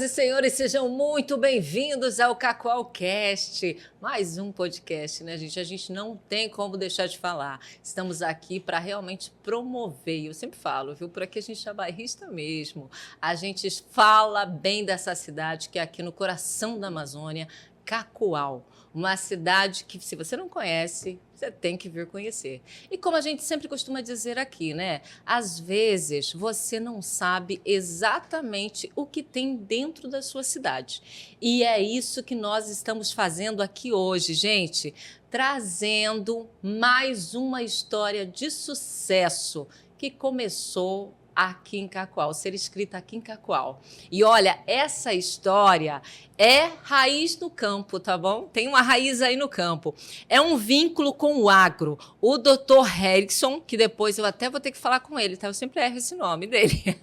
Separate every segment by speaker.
Speaker 1: Senhoras e senhores, sejam muito bem-vindos ao Cacoalcast. Mais um podcast, né, gente? A gente não tem como deixar de falar. Estamos aqui para realmente promover, eu sempre falo, viu? Por aqui a gente é bairrista mesmo. A gente fala bem dessa cidade que é aqui no coração da Amazônia, Cacoal. Uma cidade que, se você não conhece, você tem que vir conhecer. E como a gente sempre costuma dizer aqui, né? Às vezes você não sabe exatamente o que tem dentro da sua cidade. E é isso que nós estamos fazendo aqui hoje, gente. Trazendo mais uma história de sucesso que começou aqui em Cacoal, ser escrita aqui em Cacoal. E olha, essa história é raiz no campo, tá bom? Tem uma raiz aí no campo. É um vínculo com o agro. O Dr. Herickson, que depois eu até vou ter que falar com ele, tá? Eu sempre erro esse nome dele.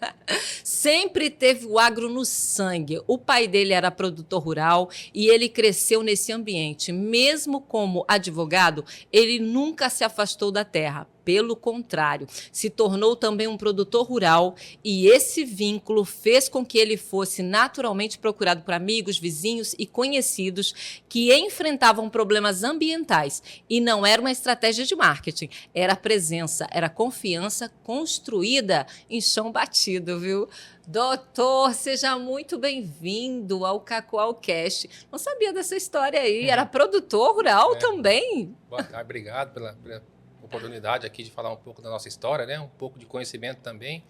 Speaker 1: Sempre teve o agro no sangue. O pai dele era produtor rural e ele cresceu nesse ambiente. Mesmo como advogado, ele nunca se afastou da terra. Pelo contrário, se tornou também um produtor rural e esse vínculo fez com que ele fosse naturalmente procurado por amigos, vizinhos e conhecidos que enfrentavam problemas ambientais. E não era uma estratégia de marketing, era presença, era confiança construída em chão batido, viu? Doutor, seja muito bem-vindo ao Cacoalcast. Não sabia dessa história aí, era produtor rural também?
Speaker 2: Obrigado pela oportunidade aqui de falar um pouco da nossa história, né? Um pouco de conhecimento também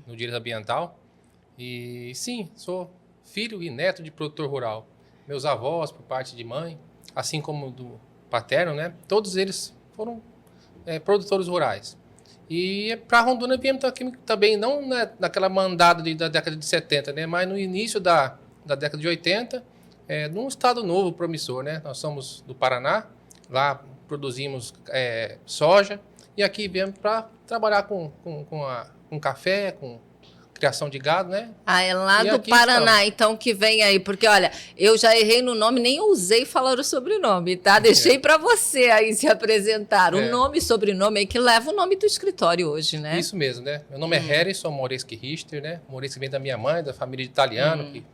Speaker 2: no direito ambiental. E sim, sou filho e neto de produtor rural. Meus avós, por parte de mãe, assim como do paterno, né? Todos eles foram produtores rurais. E para Rondônia viemos aqui também, não naquela mandada da década de 70, né? Mas no início da década de 80, num estado novo, promissor, né? Nós somos do Paraná, lá produzimos soja e aqui viemos para trabalhar com café, com criação de gado, né?
Speaker 1: Ah, é lá do Paraná, então, que vem aí. Porque, olha, eu já errei no nome, nem usei falar o sobrenome, tá? Deixei para você aí se apresentar. O nome e sobrenome aí que leva o nome do escritório hoje, né?
Speaker 2: Isso mesmo, né? Meu nome é Harrison Moreschi Richter, né? Moreschi vem da minha mãe, da família de italiano, que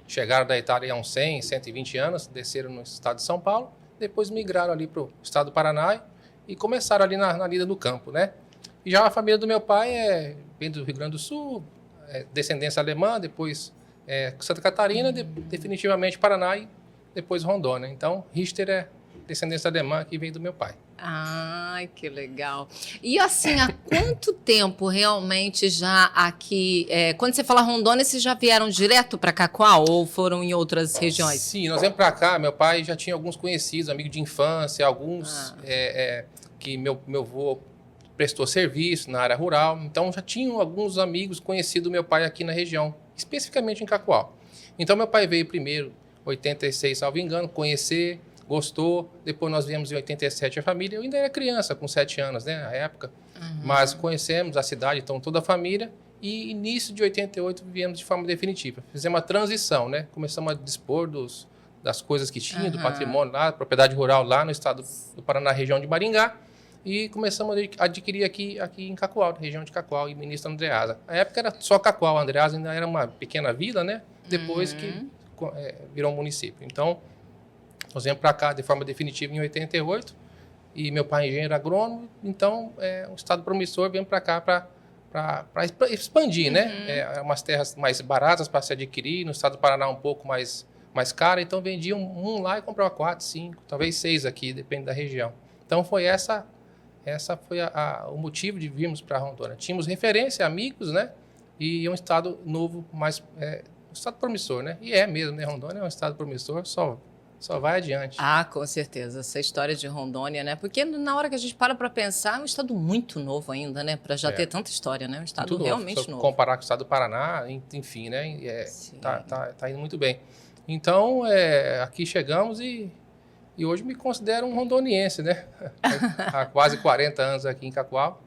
Speaker 2: chegaram da Itália há uns 100, 120 anos, desceram no estado de São Paulo. Depois migraram ali para o estado do Paraná e começaram ali na lida do campo, né? E já a família do meu pai vem do Rio Grande do Sul, descendência alemã, depois Santa Catarina, definitivamente Paraná e depois Rondônia. Então, Richter é descendência alemã que veio do meu pai.
Speaker 1: Ai, que legal. E assim, há quanto tempo realmente já aqui... quando você fala Rondônia, vocês já vieram direto para Cacoal ou foram em outras regiões?
Speaker 2: Sim, nós viemos para cá. Meu pai já tinha alguns conhecidos, amigos de infância, alguns que meu avô prestou serviço na área rural. Então, já tinham alguns amigos conhecidos do meu pai aqui na região, especificamente em Cacoal. Então, meu pai veio primeiro, 86, salvo engano, conhecer... Gostou, depois nós viemos em 87 a família, eu ainda era criança, com 7 anos, né, na época, mas conhecemos a cidade, então toda a família, e início de 88 viemos de forma definitiva. Fizemos uma transição, né, começamos a dispor das coisas que tinha, do patrimônio lá, propriedade rural lá no estado do Paraná, região de Maringá, e começamos a adquirir aqui em Cacoal, região de Cacoal e Ministro Andreasa. Na época era só Cacoal, Andreasa ainda era uma pequena vila, né, depois que virou um município. Então, nós viemos para cá de forma definitiva em 88 e meu pai é engenheiro agrônomo, então um estado promissor, viemos para cá para expandir, né? Umas terras mais baratas para se adquirir, no estado do Paraná um pouco mais cara, então vendiam um lá e comprava 4, 5, talvez 6 aqui, depende da região. Então foi essa foi o motivo de virmos para Rondônia. Tínhamos referência, amigos, né? E um estado novo, um estado promissor, né? E mesmo, né? Rondônia é um estado promissor, só vai adiante.
Speaker 1: Ah, com certeza. Essa história de Rondônia, né? Porque na hora que a gente para pensar, é um estado muito novo ainda, né? Para já ter tanta história, né? Um estado
Speaker 2: tudo
Speaker 1: realmente novo.
Speaker 2: Comparar com o estado do Paraná, enfim, né? Tá indo muito bem. Então, aqui chegamos e hoje me considero um rondoniense, né? Há quase 40 anos aqui em Cacoal.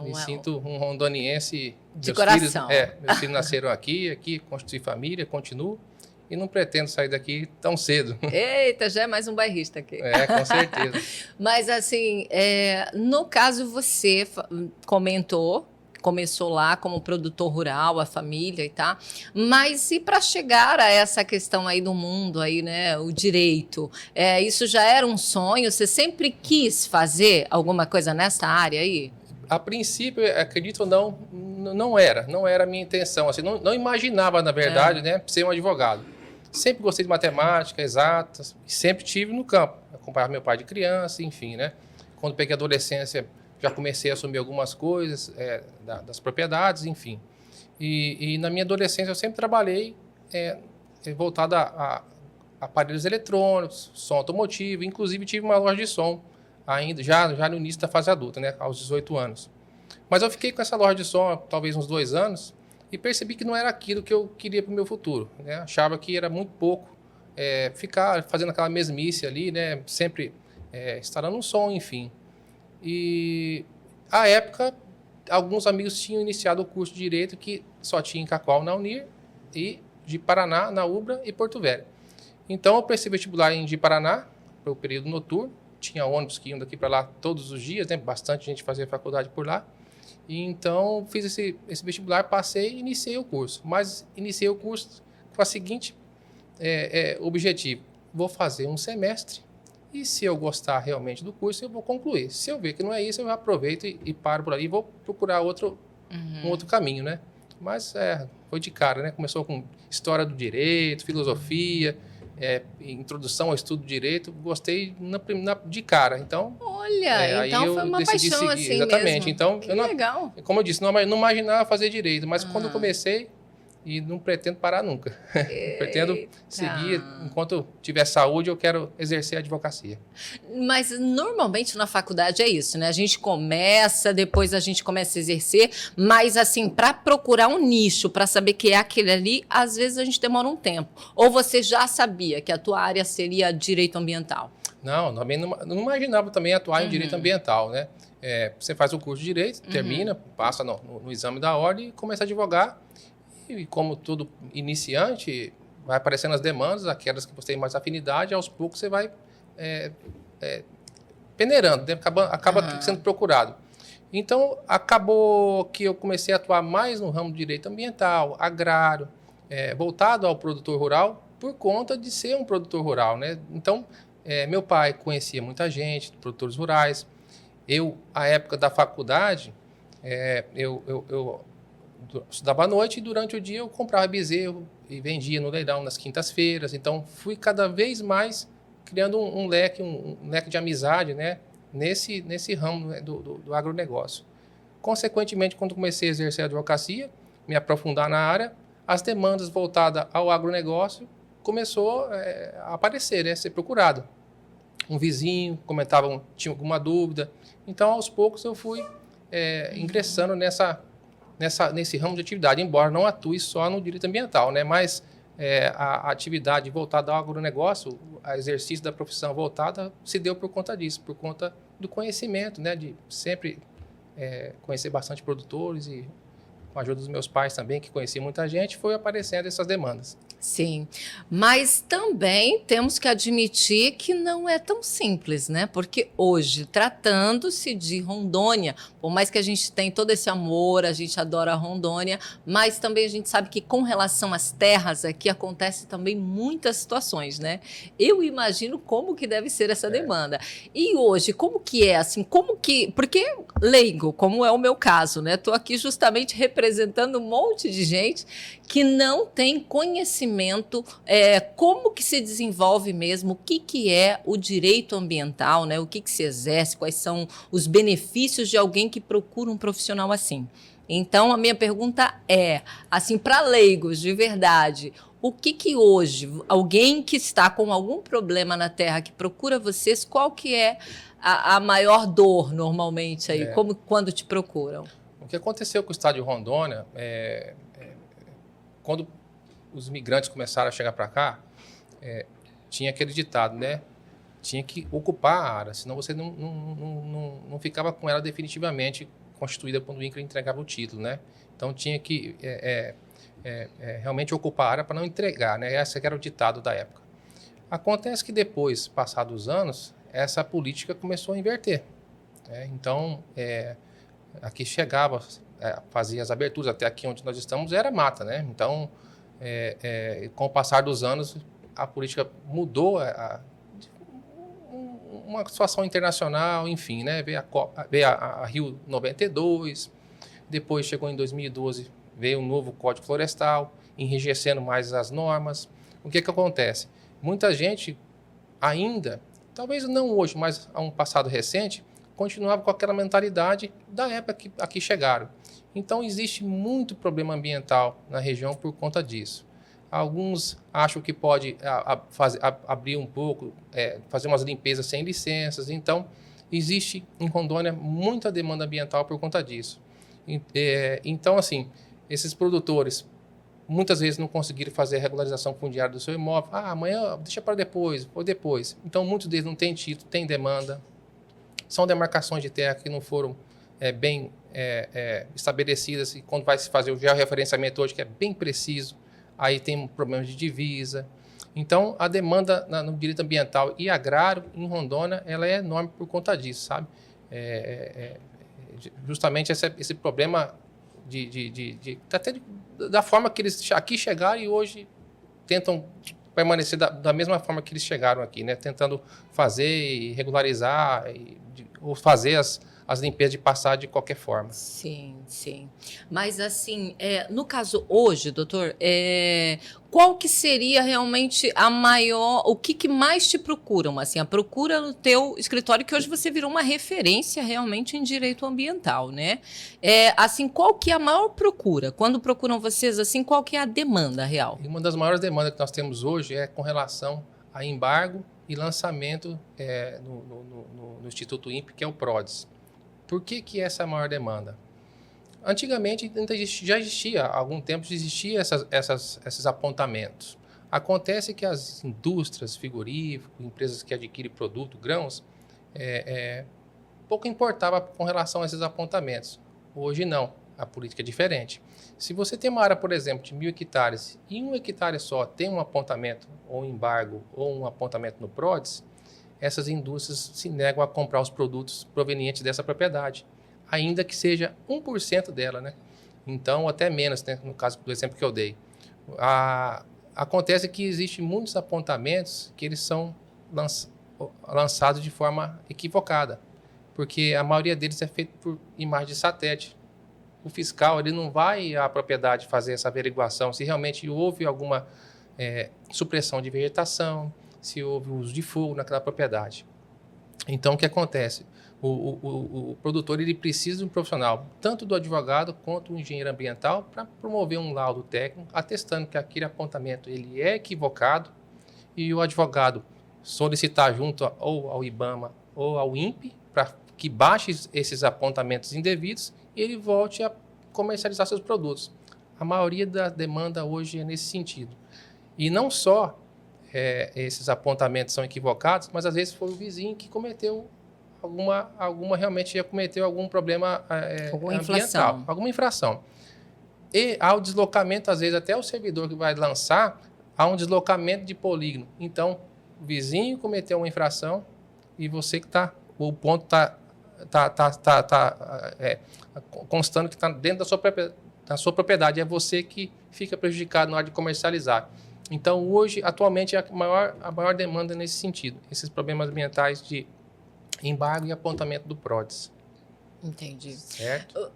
Speaker 2: Me sinto um rondoniense.
Speaker 1: De coração.
Speaker 2: Meus filhos nasceram aqui, constituí família, continuo. E não pretendo sair daqui tão cedo.
Speaker 1: Eita, já é mais um bairrista aqui.
Speaker 2: Com certeza.
Speaker 1: Mas, assim, no caso, você comentou começou lá como produtor rural, a família e tá. Mas e para chegar a essa questão aí do mundo aí, né, o direito, isso já era um sonho? Você sempre quis fazer alguma coisa nessa área aí?
Speaker 2: A princípio, acredito ou não, não era a minha intenção. Assim, não imaginava, na verdade, né, ser um advogado. Sempre gostei de matemática, exatas, e sempre tive no campo. Acompanhava meu pai de criança, enfim, né? Quando peguei a adolescência, já comecei a assumir algumas coisas das propriedades, enfim. E na minha adolescência eu sempre trabalhei voltado a aparelhos eletrônicos, som automotivo, inclusive tive uma loja de som ainda, já no início da fase adulta, né, aos 18 anos. Mas eu fiquei com essa loja de som talvez uns 2 anos e percebi que não era aquilo que eu queria para o meu futuro, né? Achava que era muito pouco ficar fazendo aquela mesmice ali, né, sempre instalando um som, enfim. E à época, alguns amigos tinham iniciado o curso de Direito que só tinha em Cacoal, na Unir, e de Paraná, na UBRA e Porto Velho. Então, eu prestei vestibular de Paraná, para o período noturno. Tinha ônibus que iam daqui para lá todos os dias, né? Bastante gente fazia faculdade por lá. E então, fiz esse vestibular, passei e iniciei o curso. Mas iniciei o curso com a seguinte objetivo. Vou fazer um semestre e se eu gostar realmente do curso, eu vou concluir. Se eu ver que não é isso, eu aproveito e paro por ali e vou procurar um outro caminho, né? Mas foi de cara, né? Começou com história do direito, filosofia, introdução ao estudo do direito. Gostei de cara. Então,
Speaker 1: olha, então
Speaker 2: aí
Speaker 1: foi
Speaker 2: eu
Speaker 1: uma
Speaker 2: decidi
Speaker 1: paixão
Speaker 2: seguir.
Speaker 1: assim
Speaker 2: Exatamente.
Speaker 1: mesmo.
Speaker 2: Então,
Speaker 1: Que legal.
Speaker 2: como eu disse, não imaginava fazer direito, mas quando eu comecei, e não pretendo parar nunca. Pretendo seguir, enquanto tiver saúde, eu quero exercer a advocacia.
Speaker 1: Mas normalmente na faculdade é isso, né? A gente começa, depois a gente começa a exercer, mas assim, para procurar um nicho, para saber que é aquele ali, às vezes a gente demora um tempo. Ou você já sabia que a tua área seria direito ambiental?
Speaker 2: Não, não imaginava também atuar em direito ambiental, né? Você faz o curso de direito, termina, passa no exame da ordem e começa a advogar. E como todo iniciante, vai aparecendo as demandas, aquelas que você tem mais afinidade, aos poucos você vai peneirando, né? Acaba sendo procurado. Então, acabou que eu comecei a atuar mais no ramo do direito ambiental, agrário, voltado ao produtor rural, por conta de ser um produtor rural, né? Então, meu pai conhecia muita gente, produtores rurais. Eu, à época da faculdade, eu estudava à noite e durante o dia eu comprava bezerro e vendia no leilão nas quintas-feiras. Então, fui cada vez mais criando um leque de amizade, né, nesse ramo, né, do agronegócio. Consequentemente, quando comecei a exercer a advocacia, me aprofundar na área, as demandas voltadas ao agronegócio começou a aparecer, né, ser procurado. Um vizinho comentava, tinha alguma dúvida. Então, aos poucos, eu fui ingressando nesse ramo de atividade, embora não atue só no direito ambiental, né? Mas a atividade voltada ao agronegócio, o exercício da profissão voltada, se deu por conta disso, por conta do conhecimento, né? De sempre conhecer bastante produtores e com a ajuda dos meus pais também, que conheciam muita gente, foi aparecendo essas demandas.
Speaker 1: Sim, mas também temos que admitir que não é tão simples, né? Porque hoje, tratando-se de Rondônia, por mais que a gente tenha todo esse amor, a gente adora a Rondônia, mas também a gente sabe que com relação às terras aqui acontece também muitas situações, né? Eu imagino como que deve ser essa demanda. E hoje, como que é assim? Porque leigo, como é o meu caso, né? Estou aqui justamente representando um monte de gente que não tem conhecimento como que se desenvolve mesmo, o que é o direito ambiental, né? O que se exerce, quais são os benefícios de alguém que procura um profissional assim. Então, a minha pergunta é, assim, para leigos, de verdade, o que hoje, alguém que está com algum problema na terra, que procura vocês, qual que é a maior dor, normalmente, aí, quando te procuram?
Speaker 2: O que aconteceu com o estado de Rondônia, quando os imigrantes começaram a chegar para cá, tinha aquele ditado, né? Tinha que ocupar a área, senão você não ficava com ela definitivamente constituída quando o INCRA entregava o título, né? Então tinha que realmente ocupar a área para não entregar, né? Esse era o ditado da época. Acontece que depois, passados os anos, essa política começou a inverter, né? Então, aqui chegava fazia as aberturas. Até aqui onde nós estamos era mata, né? Então, com o passar dos anos, a política mudou, uma situação internacional, enfim, né? Veio a Rio 92, depois chegou em 2012, veio um novo Código Florestal, enrijecendo mais as normas. O que acontece? Muita gente ainda, talvez não hoje, mas a um passado recente, continuava com aquela mentalidade da época que aqui chegaram. Então, existe muito problema ambiental na região por conta disso. Alguns acham que pode abrir um pouco, fazer umas limpezas sem licenças. Então, existe em Rondônia muita demanda ambiental por conta disso. Então, assim, esses produtores muitas vezes não conseguiram fazer a regularização fundiária do seu imóvel. Amanhã, deixa para depois, ou depois. Então, muitos deles não têm título, têm demanda. São demarcações de terra que não foram bem estabelecidas. E quando vai se fazer o georreferenciamento hoje, que é bem preciso, aí tem problemas de divisa. Então, a demanda no direito ambiental e agrário em Rondônia, ela é enorme por conta disso, sabe? Justamente esse problema da forma que eles aqui chegaram e hoje tentam permanecer da mesma forma que eles chegaram aqui, né? Tentando fazer e regularizar ou fazer as limpezas de passagem de qualquer forma.
Speaker 1: Sim, sim. Mas, assim, no caso hoje, doutor, qual que seria realmente a maior... O que mais te procuram? Assim, a procura no teu escritório, que hoje você virou uma referência realmente em direito ambiental, né? Assim, qual que é a maior procura? Quando procuram vocês, assim, qual que é a demanda real?
Speaker 2: E uma das maiores demandas que nós temos hoje é com relação a embargo e lançamento no Instituto INPE, que é o PRODES. Por que essa é a maior demanda? Antigamente já existia, há algum tempo existiam esses apontamentos. Acontece que as indústrias, frigoríficos, empresas que adquirem produto, grãos, pouco importava com relação a esses apontamentos. Hoje não, a política é diferente. Se você tem uma área, por exemplo, de 1.000 hectares e 1 hectare só tem um apontamento ou um embargo ou um apontamento no PRODES, essas indústrias se negam a comprar os produtos provenientes dessa propriedade, ainda que seja 1% dela, né? Então, até menos, né? No caso do exemplo que eu dei. Acontece que existem muitos apontamentos que eles são lançados de forma equivocada, porque a maioria deles é feito por imagem de satélite. O fiscal ele não vai à propriedade fazer essa averiguação se realmente houve alguma supressão de vegetação, se houve uso de fogo naquela propriedade. Então, o que acontece? O produtor ele precisa de um profissional, tanto do advogado quanto do engenheiro ambiental, para promover um laudo técnico, atestando que aquele apontamento ele é equivocado e o advogado solicitar junto ou ao IBAMA ou ao INPE para que baixe esses apontamentos indevidos e ele volte a comercializar seus produtos. A maioria da demanda hoje é nesse sentido. E não só esses apontamentos são equivocados, mas às vezes foi o vizinho que cometeu realmente já cometeu algum problema ambiental, alguma infração. E há o deslocamento, às vezes até o servidor que vai lançar, há um deslocamento de polígono. Então, o vizinho cometeu uma infração e você que o ponto está constando que está dentro da sua propriedade. É você que fica prejudicado na hora de comercializar. Então, hoje, atualmente, a maior demanda nesse sentido. Esses problemas ambientais de embargo e apontamento do PRODES.
Speaker 1: Entendi.
Speaker 2: Certo?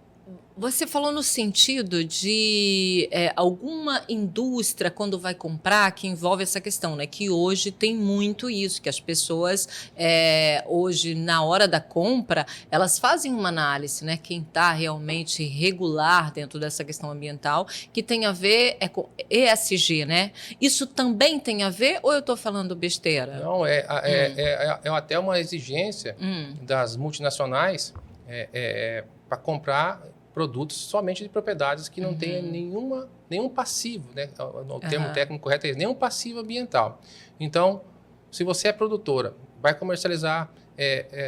Speaker 1: Você falou no sentido de alguma indústria, quando vai comprar, que envolve essa questão, né? Que hoje tem muito isso, que as pessoas, hoje, na hora da compra, elas fazem uma análise, né? Quem está realmente regular dentro dessa questão ambiental, que tem a ver com ESG, né? Isso também tem a ver ou eu estou falando besteira?
Speaker 2: Não, é até uma exigência das multinacionais para comprar produtos somente de propriedades que não tenham nenhum passivo, né? O termo técnico correto é esse, nenhum passivo ambiental. Então, se você é produtora, vai comercializar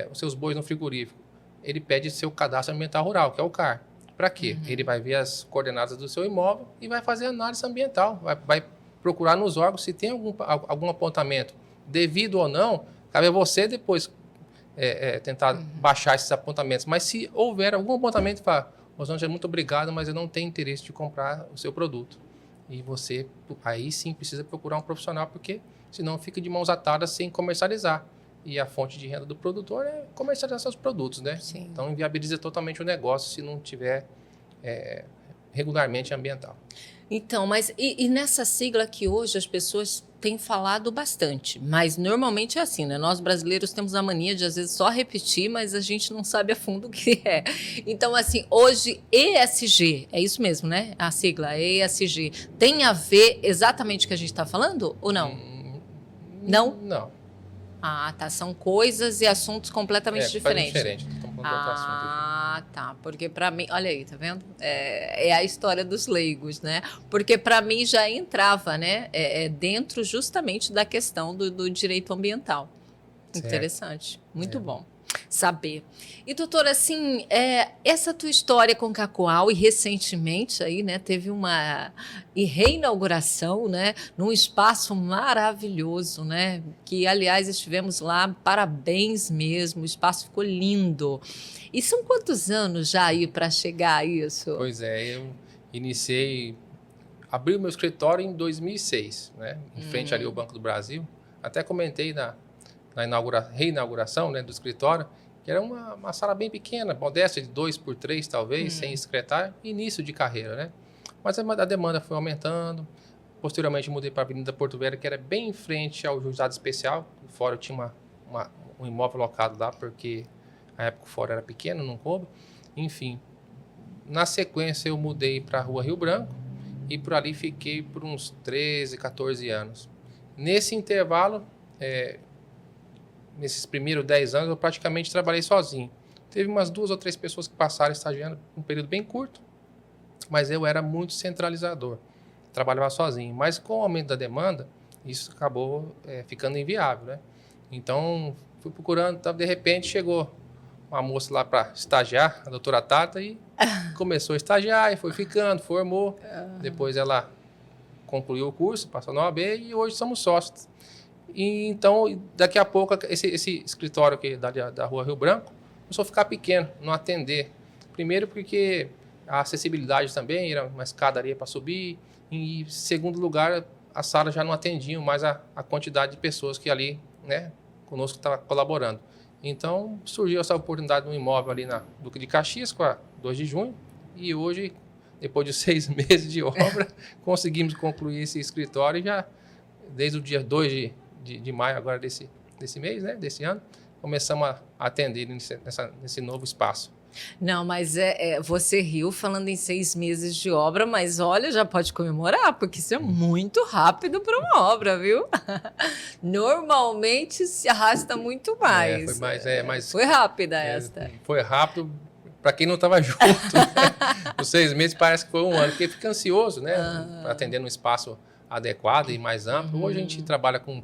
Speaker 2: os seus bois no frigorífico, ele pede seu cadastro ambiental rural, que é o CAR. Para quê? Ele vai ver as coordenadas do seu imóvel e vai fazer análise ambiental, vai procurar nos órgãos se tem algum apontamento devido ou não. Cabe a você depois tentar baixar esses apontamentos. Mas se houver algum apontamento, fala, Rosângela, muito obrigado, mas eu não tenho interesse de comprar o seu produto. E você, aí sim, precisa procurar um profissional, porque senão fica de mãos atadas sem comercializar. E a fonte de renda do produtor é comercializar seus produtos, né?
Speaker 1: Sim.
Speaker 2: Então, inviabiliza totalmente o negócio se não tiver regularmente ambiental.
Speaker 1: Então, mas e nessa sigla que hoje as pessoas têm falado bastante, mas normalmente é assim, né? Nós brasileiros temos a mania de às vezes só repetir, mas a gente não sabe a fundo o que é. Então, assim, hoje ESG, é isso mesmo, né? A sigla ESG, tem a ver exatamente o que a gente está falando ou não? Não?
Speaker 2: Não.
Speaker 1: Ah, tá. São coisas e assuntos completamente diferentes.
Speaker 2: Diferente. Estamos falando de outro assunto aqui.
Speaker 1: Ah, tá. Porque para mim, olha aí, tá vendo? É a história dos leigos, né? Porque para mim já entrava, né? Dentro justamente da questão do direito ambiental.
Speaker 2: Certo.
Speaker 1: Interessante. Muito bom saber. E, doutora, assim, essa tua história com Cacoal e recentemente aí, né, teve uma reinauguração, né, num espaço maravilhoso, né, que, aliás, estivemos lá, parabéns mesmo, o espaço ficou lindo. E são quantos anos já aí para chegar a isso?
Speaker 2: Pois é, eu abri o meu escritório em 2006, né, em frente ali ao Banco do Brasil. Até comentei na reinauguração, né, do escritório, que era uma sala bem pequena, modesta, de 2x3 talvez, sem secretário, início de carreira, né? Mas a demanda foi aumentando. Posteriormente mudei para a Avenida Porto Velho, que era bem em frente ao Juizado Especial. Fora eu tinha um imóvel locado lá, porque a época o fora era pequeno, não coube. Enfim, na sequência eu mudei para a Rua Rio Branco e por ali fiquei por uns 13, 14 anos. Nesse intervalo, nesses primeiros 10 anos, eu praticamente trabalhei sozinho. Teve umas 2 ou 3 pessoas que passaram estagiando um período bem curto, mas eu era muito centralizador. Trabalhava sozinho. Mas com o aumento da demanda, isso acabou ficando inviável, né? Então, fui procurando, de repente chegou uma moça lá para estagiar, a doutora Tata, e começou a estagiar, e foi ficando, formou. Depois ela concluiu o curso, passou na OAB, e hoje somos sócios. E então, daqui a pouco, esse escritório aqui da Rua Rio Branco começou a ficar pequeno, não atender. Primeiro porque a acessibilidade também, era uma escadaria para subir. E, segundo lugar, as salas já não atendiam mais a quantidade de pessoas que ali, né, conosco estavam colaborando. Então, surgiu essa oportunidade de um imóvel ali na Duque de Caxias, com a 2 de junho. E hoje, depois de 6 meses de obra, conseguimos concluir esse escritório e já, desde o dia 2 de maio agora desse mês, né, desse ano, começamos a atender nesse novo espaço.
Speaker 1: Não, mas você riu falando em 6 meses de obra, mas olha, já pode comemorar, porque isso é muito rápido para uma obra, viu? Normalmente se arrasta muito mais.
Speaker 2: Foi
Speaker 1: rápida esta.
Speaker 2: Foi rápido para quem não estava junto. Né? Os 6 meses parece que foi um ano, porque fica ansioso, né? Atendendo um espaço adequado e mais amplo. Hoje a gente trabalha com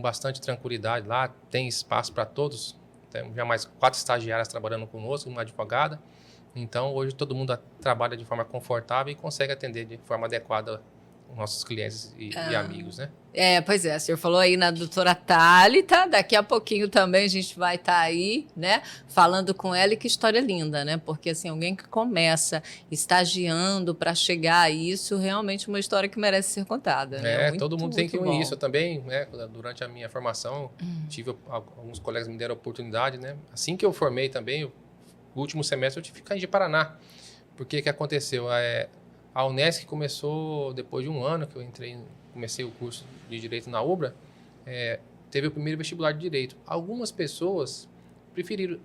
Speaker 2: bastante tranquilidade lá, tem espaço para todos. Temos já mais 4 estagiárias trabalhando conosco, uma advogada. Então, hoje todo mundo trabalha de forma confortável e consegue atender de forma adequada os nossos clientes e amigos, né?
Speaker 1: Pois é, o senhor falou aí na doutora Thalita, daqui a pouquinho também a gente vai estar aí, né, falando com ela, e que história linda, né, porque assim, alguém que começa estagiando para chegar a isso, realmente uma história que merece ser contada, né?
Speaker 2: Todo mundo tem que ter um início. Eu também, né, durante a minha formação, tive alguns colegas que me deram a oportunidade, né, assim que eu formei também, o último semestre eu tive que ficar em Paraná, porque o que aconteceu? A Unesc começou, depois de um ano que eu comecei o curso de Direito na UBRA, teve o primeiro vestibular de Direito. Algumas pessoas preferiram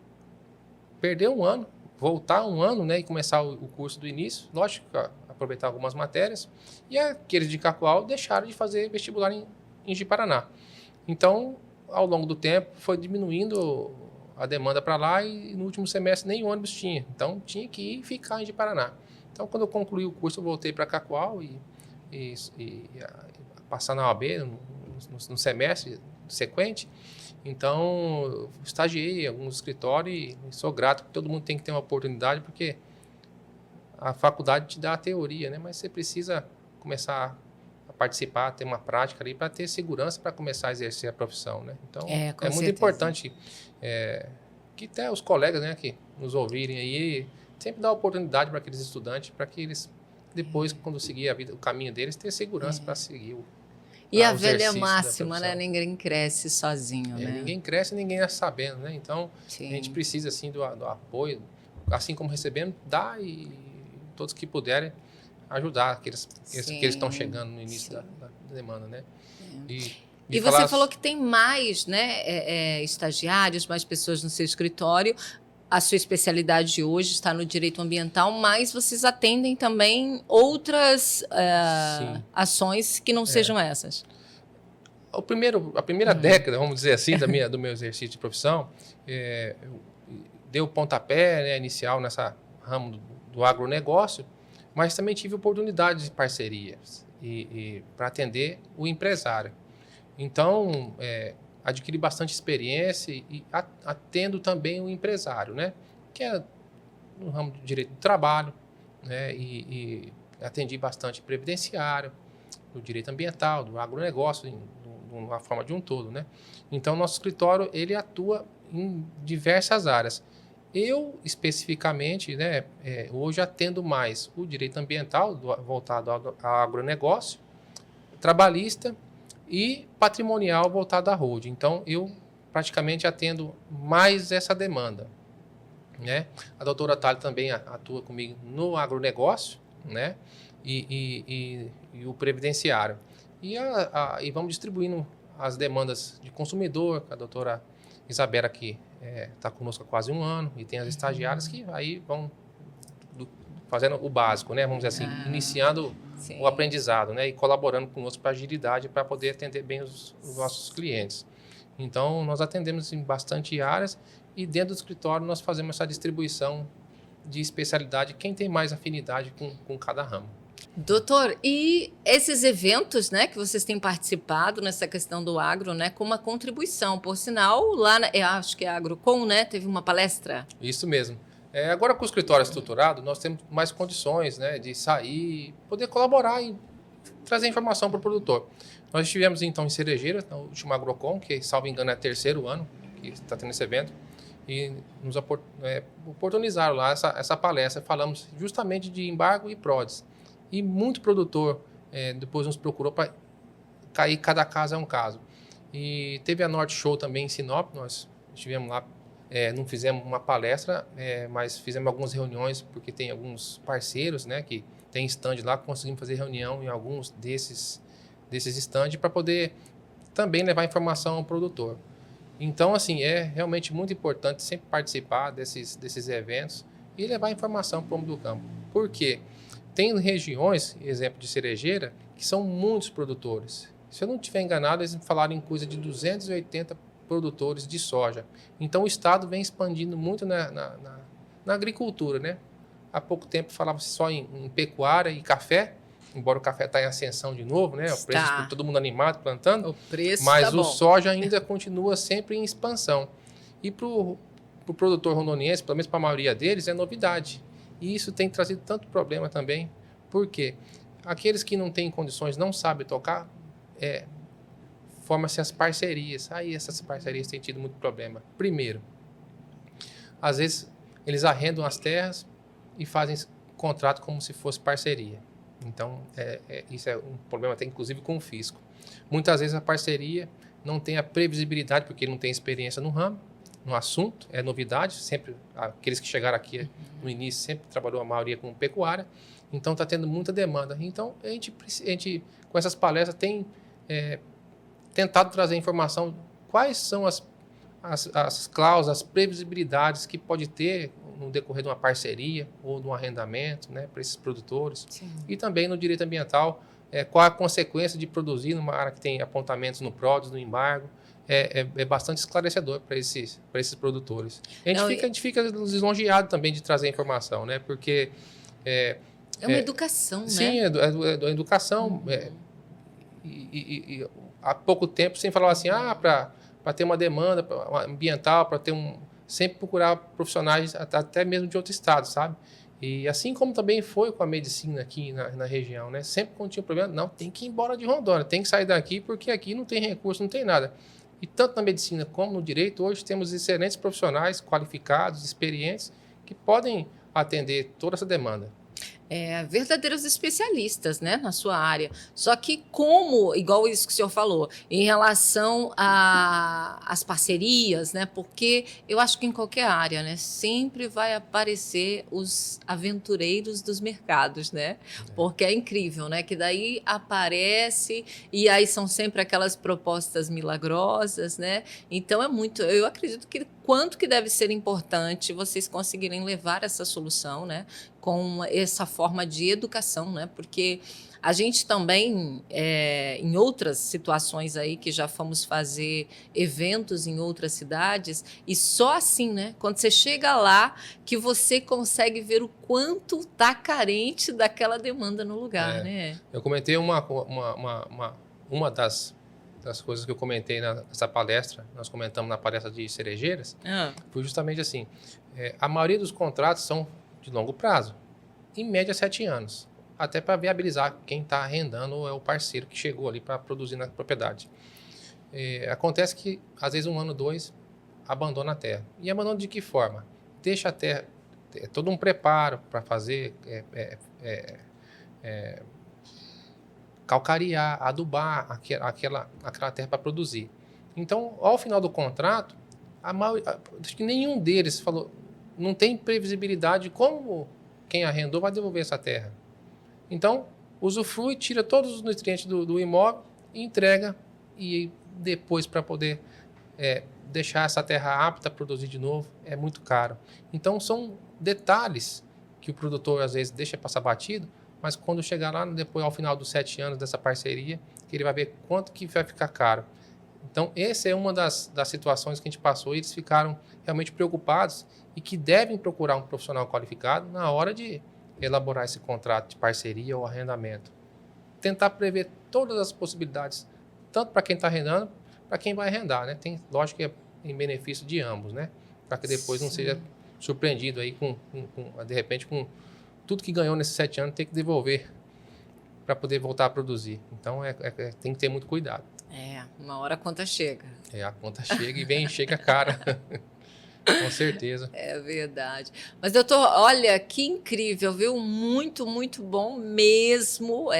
Speaker 2: perder um ano, voltar um ano, né, e começar o curso do início, lógico, aproveitar algumas matérias, e aqueles de Cacoal deixaram de fazer vestibular em Ji-Paraná. Então, ao longo do tempo, foi diminuindo a demanda para lá e no último semestre nem ônibus tinha. Então, tinha que ir ficar em Ji-Paraná. Então, quando eu concluí o curso, eu voltei para Cacoal e passar na OAB no semestre sequente. Então, eu estagiei em alguns escritórios e sou grato, porque todo mundo tem que ter uma oportunidade, porque a faculdade te dá a teoria, né? Mas você precisa começar a participar, ter uma prática ali para ter segurança para começar a exercer a profissão, né? Então, é muito importante que até os colegas, né, que nos ouvirem aí, sempre dar oportunidade para aqueles estudantes, para que eles, depois, quando seguir a vida, o caminho deles, tenham segurança para seguir
Speaker 1: E a velha máxima, né? Ninguém cresce sozinho, né?
Speaker 2: Ninguém cresce, ninguém nasce sabendo, né? Então,
Speaker 1: Sim.
Speaker 2: a gente precisa, assim, do apoio, assim como recebemos, dar e todos que puderem ajudar aqueles que estão chegando no início da demanda, né?
Speaker 1: E você falou que tem mais, né, estagiários, mais pessoas no seu escritório. A sua especialidade hoje está no direito ambiental, mas vocês atendem também outras ações que não sejam essas.
Speaker 2: A primeira década, vamos dizer assim, do meu exercício de profissão, deu o pontapé, né, inicial nessa ramo do agronegócio, mas também tive oportunidades de parcerias para atender o empresário. Então, adquiri bastante experiência e atendo também o empresário, né? Que é no ramo do direito do trabalho, né? E atendi bastante previdenciário, do direito ambiental, do agronegócio, de uma forma de um todo, né? Então, nosso escritório, ele atua em diversas áreas. Eu, especificamente, né, hoje atendo mais o direito ambiental, voltado ao agronegócio, trabalhista, e patrimonial voltado à holding. Então, eu praticamente atendo mais essa demanda, né? A doutora Thalia também atua comigo no agronegócio, né? E o previdenciário. E vamos distribuindo as demandas de consumidor, a doutora Isabela, que está conosco há quase um ano, e tem as estagiárias que aí vão fazendo o básico, né? Vamos dizer assim, iniciando o aprendizado, né? E colaborando conosco para agilidade, para poder atender bem os nossos clientes. Então, nós atendemos em bastante áreas e dentro do escritório nós fazemos essa distribuição de especialidade, quem tem mais afinidade com cada ramo.
Speaker 1: Doutor, e esses eventos, né, que vocês têm participado nessa questão do agro, né, com uma contribuição, por sinal, lá, eu acho que é a Agrocom, né, teve uma palestra?
Speaker 2: Isso mesmo. Agora, com o escritório estruturado, nós temos mais condições, né, de sair, poder colaborar e trazer informação para o produtor. Nós estivemos, então, em Cerejeira, no último Agrocom, que, salvo engano, é o 3º ano que está tendo esse evento, e nos oportunizaram lá essa palestra. Falamos justamente de embargo e PRODES. E muito produtor depois nos procurou para cair, cada caso é um caso. E teve a Norte Show também em Sinop, nós estivemos lá. Não fizemos uma palestra, mas fizemos algumas reuniões, porque tem alguns parceiros, né, que tem stand lá, conseguimos fazer reunião em alguns desses stands para poder também levar informação ao produtor. Então, assim, é realmente muito importante sempre participar desses eventos e levar informação para o homem do campo. Por quê? Tem regiões, exemplo de Cerejeira, que são muitos produtores. Se eu não estiver enganado, eles falaram em coisa de 280 produtores de soja. Então, o Estado vem expandindo muito na agricultura, né? Há pouco tempo falava-se só em pecuária e café, embora o café está em ascensão de novo, né? O preço, todo mundo animado, plantando.
Speaker 1: O preço
Speaker 2: mas
Speaker 1: tá
Speaker 2: o
Speaker 1: bom.
Speaker 2: soja ainda continua sempre em expansão. E para o produtor rondoniense, pelo menos para a maioria deles, é novidade. E isso tem trazido tanto problema também. Por quê? Aqueles que não têm condições, não sabem tocar, formam-se as parcerias. Aí essas parcerias têm tido muito problema. Primeiro, às vezes eles arrendam as terras e fazem contrato como se fosse parceria. Então, isso é um problema até inclusive com o fisco. Muitas vezes a parceria não tem a previsibilidade, porque não tem experiência no ramo, no assunto, é novidade. Sempre, aqueles que chegaram aqui no início, sempre trabalhou a maioria com pecuária. Então, está tendo muita demanda. Então, a gente com essas palestras, tem tentado trazer informação, quais são as cláusulas, as previsibilidades que pode ter no decorrer de uma parceria ou de um arrendamento, né, para esses produtores. Sim. E também no direito ambiental, qual a consequência de produzir numa área que tem apontamentos no PRODES, no embargo. É bastante esclarecedor para esses produtores. A gente fica lisonjeado também de trazer informação, né, porque...
Speaker 1: É uma educação, né?
Speaker 2: Sim, é educação. E há pouco tempo, sempre falava assim, para ter uma demanda ambiental, para ter sempre procurar profissionais até mesmo de outro estado, sabe? E assim como também foi com a medicina aqui na região, né? Sempre quando tinha um problema, não, tem que ir embora de Rondônia, tem que sair daqui porque aqui não tem recurso, não tem nada. E tanto na medicina como no direito, hoje temos excelentes profissionais qualificados, experientes, que podem atender toda essa demanda.
Speaker 1: Verdadeiros especialistas, né, na sua área. Só que igual isso que o senhor falou, em relação às parcerias, né, porque eu acho que em qualquer área, né, sempre vai aparecer os aventureiros dos mercados, né, porque é incrível, né, que daí aparece e aí são sempre aquelas propostas milagrosas, né, então eu acredito que quanto que deve ser importante vocês conseguirem levar essa solução, né, com essa forma de educação, né? Porque a gente também, em outras situações aí que já fomos fazer eventos em outras cidades, e só assim, né? Quando você chega lá, que você consegue ver o quanto está carente daquela demanda no lugar, né?
Speaker 2: Eu comentei uma das coisas que eu comentei nessa palestra, nós comentamos na palestra de cerejeiras, foi justamente assim, a maioria dos contratos são de longo prazo, em média 7 anos, até para viabilizar quem está arrendando é o parceiro que chegou ali para produzir na propriedade. Acontece que, às vezes, 1 ano, 2, abandona a terra. E abandona de que forma? Deixa a terra, todo um preparo para fazer, calcarear, adubar aquela terra para produzir. Então, ao final do contrato, acho que nenhum deles falou, não tem previsibilidade de como quem arrendou vai devolver essa terra. Então, usufrui, tira todos os nutrientes do imóvel e entrega, e depois para poder deixar essa terra apta a produzir de novo, é muito caro. Então, são detalhes que o produtor às vezes deixa passar batido, mas quando chegar lá, depois ao final dos 7 anos dessa parceria, que ele vai ver quanto que vai ficar caro. Então, essa é uma das situações que a gente passou e eles ficaram realmente preocupados e que devem procurar um profissional qualificado na hora de elaborar esse contrato de parceria ou arrendamento. Tentar prever todas as possibilidades, tanto para quem está arrendando, para quem vai arrendar, né? Lógico que é em benefício de ambos, né? Para que depois não seja surpreendido aí de repente, com tudo que ganhou nesses 7 anos, tem que devolver para poder voltar a produzir. Então, tem que ter muito cuidado.
Speaker 1: Uma hora a conta chega.
Speaker 2: A conta chega e chega cara. Com certeza.
Speaker 1: É verdade. Mas, doutor, olha, que incrível, viu? Muito, muito bom mesmo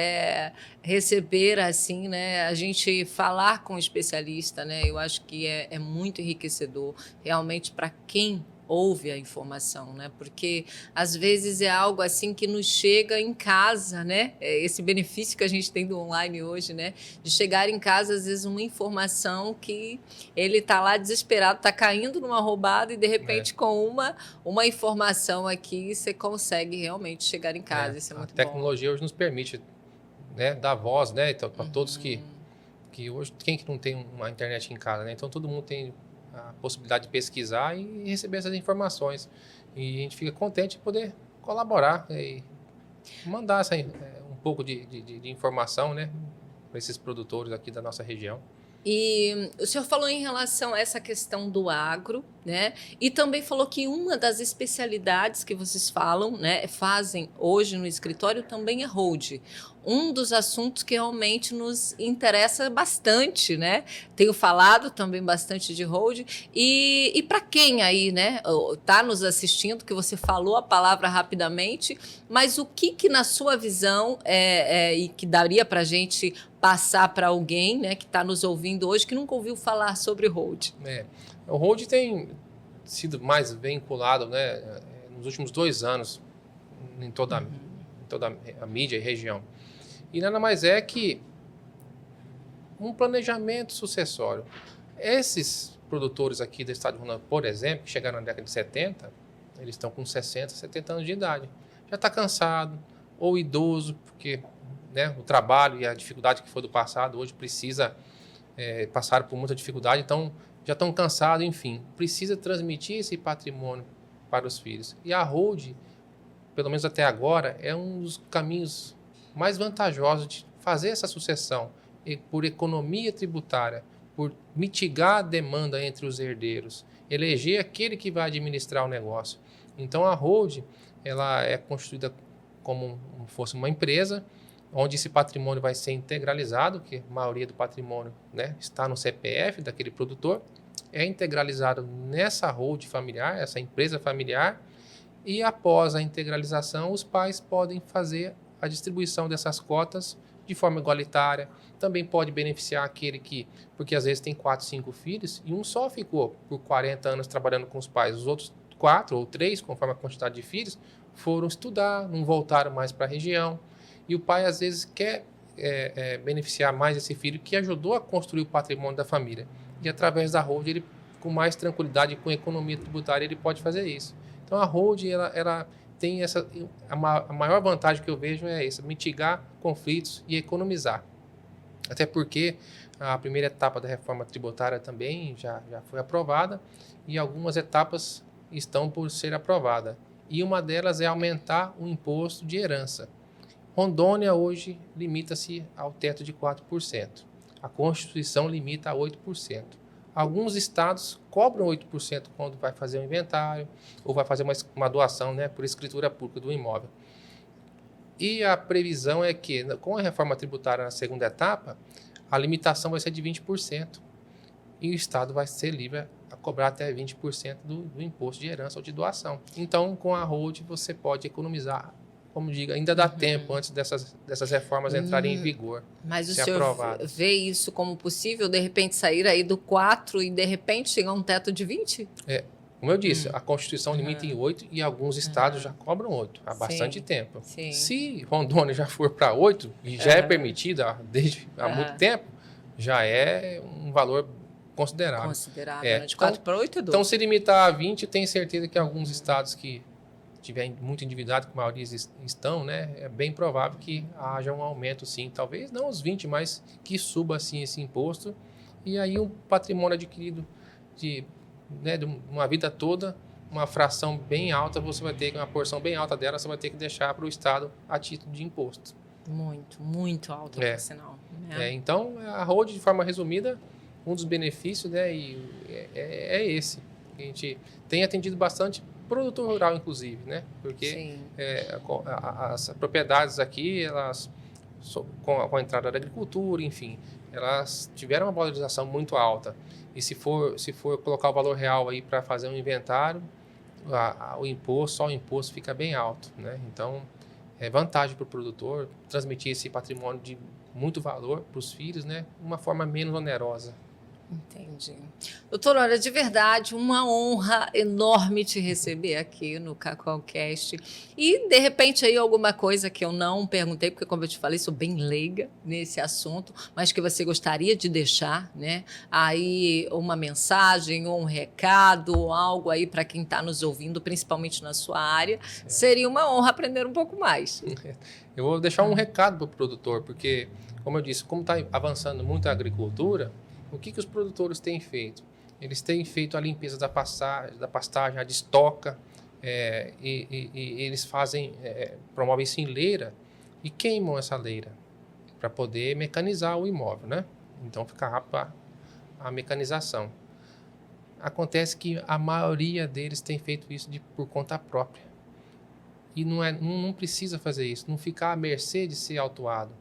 Speaker 1: receber, assim, né? A gente falar com um especialista, né? Eu acho que é muito enriquecedor, realmente, para quem ouve a informação, né? Porque às vezes é algo assim que nos chega em casa, né? Esse benefício que a gente tem do online hoje, né? De chegar em casa, às vezes, uma informação que ele está lá desesperado, está caindo numa roubada e, de repente, com uma informação aqui, você consegue realmente chegar em casa. Isso é muito bom.
Speaker 2: A tecnologia hoje nos permite, né, dar voz, né? Então, para todos que hoje, quem que não tem uma internet em casa, né? Então, todo mundo tem a possibilidade de pesquisar e receber essas informações. E a gente fica contente de poder colaborar e mandar um pouco de informação, né, para esses produtores aqui da nossa região.
Speaker 1: E o senhor falou em relação a essa questão do agro, né? E também falou que uma das especialidades que vocês fazem hoje no escritório também é hold. Um dos assuntos que realmente nos interessa bastante, né? Tenho falado também bastante de hold. E para quem aí, né, está nos assistindo, que você falou a palavra rapidamente, mas o que na sua visão e que daria para a gente passar para alguém, né, que está nos ouvindo hoje, que nunca ouviu falar sobre hold?
Speaker 2: O hold tem sido mais vinculado, né, nos últimos 2 anos em toda a mídia e região. E nada mais é que um planejamento sucessório. Esses produtores aqui do estado de Roraima, por exemplo, que chegaram na década de 70, eles estão com 60, 70 anos de idade. Já está cansado, ou idoso, porque, né, o trabalho e a dificuldade que foi do passado, hoje precisa passar por muita dificuldade, então já estão cansados, enfim. Precisa transmitir esse patrimônio para os filhos. E a hold, pelo menos até agora, é um dos caminhos mais vantajosos de fazer essa sucessão, por economia tributária, por mitigar a demanda entre os herdeiros, eleger aquele que vai administrar o negócio. Então a hold, ela é constituída como fosse uma empresa, onde esse patrimônio vai ser integralizado, que a maioria do patrimônio, né, está no CPF daquele produtor, é integralizado nessa hold familiar, essa empresa familiar, E após a integralização, os pais podem fazer a distribuição dessas cotas de forma igualitária. Também pode beneficiar aquele que, porque às vezes tem 4, 5 filhos e um só ficou por 40 anos trabalhando com os pais. Os outros 4 ou 3, conforme a quantidade de filhos, foram estudar, não voltaram mais para a região. E o pai às vezes quer beneficiar mais esse filho que ajudou a construir o patrimônio da família. E através da holding, ele, com mais tranquilidade, com economia tributária, ele pode fazer isso. Então a holding, ela tem a maior vantagem que eu vejo é essa, mitigar conflitos e economizar. Até porque a primeira etapa da reforma tributária também já foi aprovada e algumas etapas estão por ser aprovadas. E uma delas é aumentar o imposto de herança. Rondônia hoje limita-se ao teto de 4%. A Constituição limita a 8%. Alguns estados cobram 8% quando vai fazer um inventário ou vai fazer uma doação, né, por escritura pública do imóvel. E a previsão é que, com a reforma tributária na segunda etapa, a limitação vai ser de 20%. E o estado vai ser livre a cobrar até 20% do imposto de herança ou de doação. Então, com a holding, você pode economizar. Como digo, ainda dá tempo antes dessas reformas entrarem em vigor.
Speaker 1: Mas o senhor vê isso como possível, de repente, sair aí do 4 e, de repente, chegar a um teto de 20?
Speaker 2: Como eu disse, a Constituição limita em 8 e alguns estados já cobram 8 há bastante tempo.
Speaker 1: Sim.
Speaker 2: Se Rondônia já for para 8, e já é permitida desde há muito tempo, já é um valor considerável.
Speaker 1: Né? De 4 para 8 é 12.
Speaker 2: Então, se limitar a 20, tenho certeza que alguns estados que estiver muito endividado, que a maioria estão, né, é bem provável que haja um aumento, sim. Talvez não os 20, mas que suba, assim, esse imposto. E aí o patrimônio adquirido de uma vida toda, uma fração bem alta, você vai ter, uma porção bem alta dela, você vai ter que deixar para o Estado a título de imposto.
Speaker 1: Muito, muito alto, por sinal.
Speaker 2: Então, a holding, de forma resumida, um dos benefícios, né, é esse. A gente tem atendido bastante produtor rural, inclusive, né? Porque as propriedades aqui, elas, com a entrada da agricultura, enfim, elas tiveram uma valorização muito alta. E se for colocar o valor real aí para fazer um inventário, só o imposto fica bem alto, né? Então, é vantagem para o produtor transmitir esse patrimônio de muito valor para os filhos, né? De uma forma menos onerosa.
Speaker 1: Entendi. Doutora, olha, de verdade, uma honra enorme te receber aqui no CacauCast. E, de repente, aí alguma coisa que eu não perguntei, porque, como eu te falei, sou bem leiga nesse assunto, mas que você gostaria de deixar, né? Aí uma mensagem ou um recado, algo aí para quem está nos ouvindo, principalmente na sua área. Seria uma honra aprender um pouco mais.
Speaker 2: Eu vou deixar um recado para o produtor, porque, como eu disse, como está avançando muito a agricultura, o que os produtores têm feito? Eles têm feito a limpeza da pastagem, a destoca, e eles promovem isso em leira e queimam essa leira para poder mecanizar o imóvel, né? Então fica rápido a mecanização. Acontece que a maioria deles tem feito isso por conta própria. E não precisa fazer isso, não ficar à mercê de ser autuado.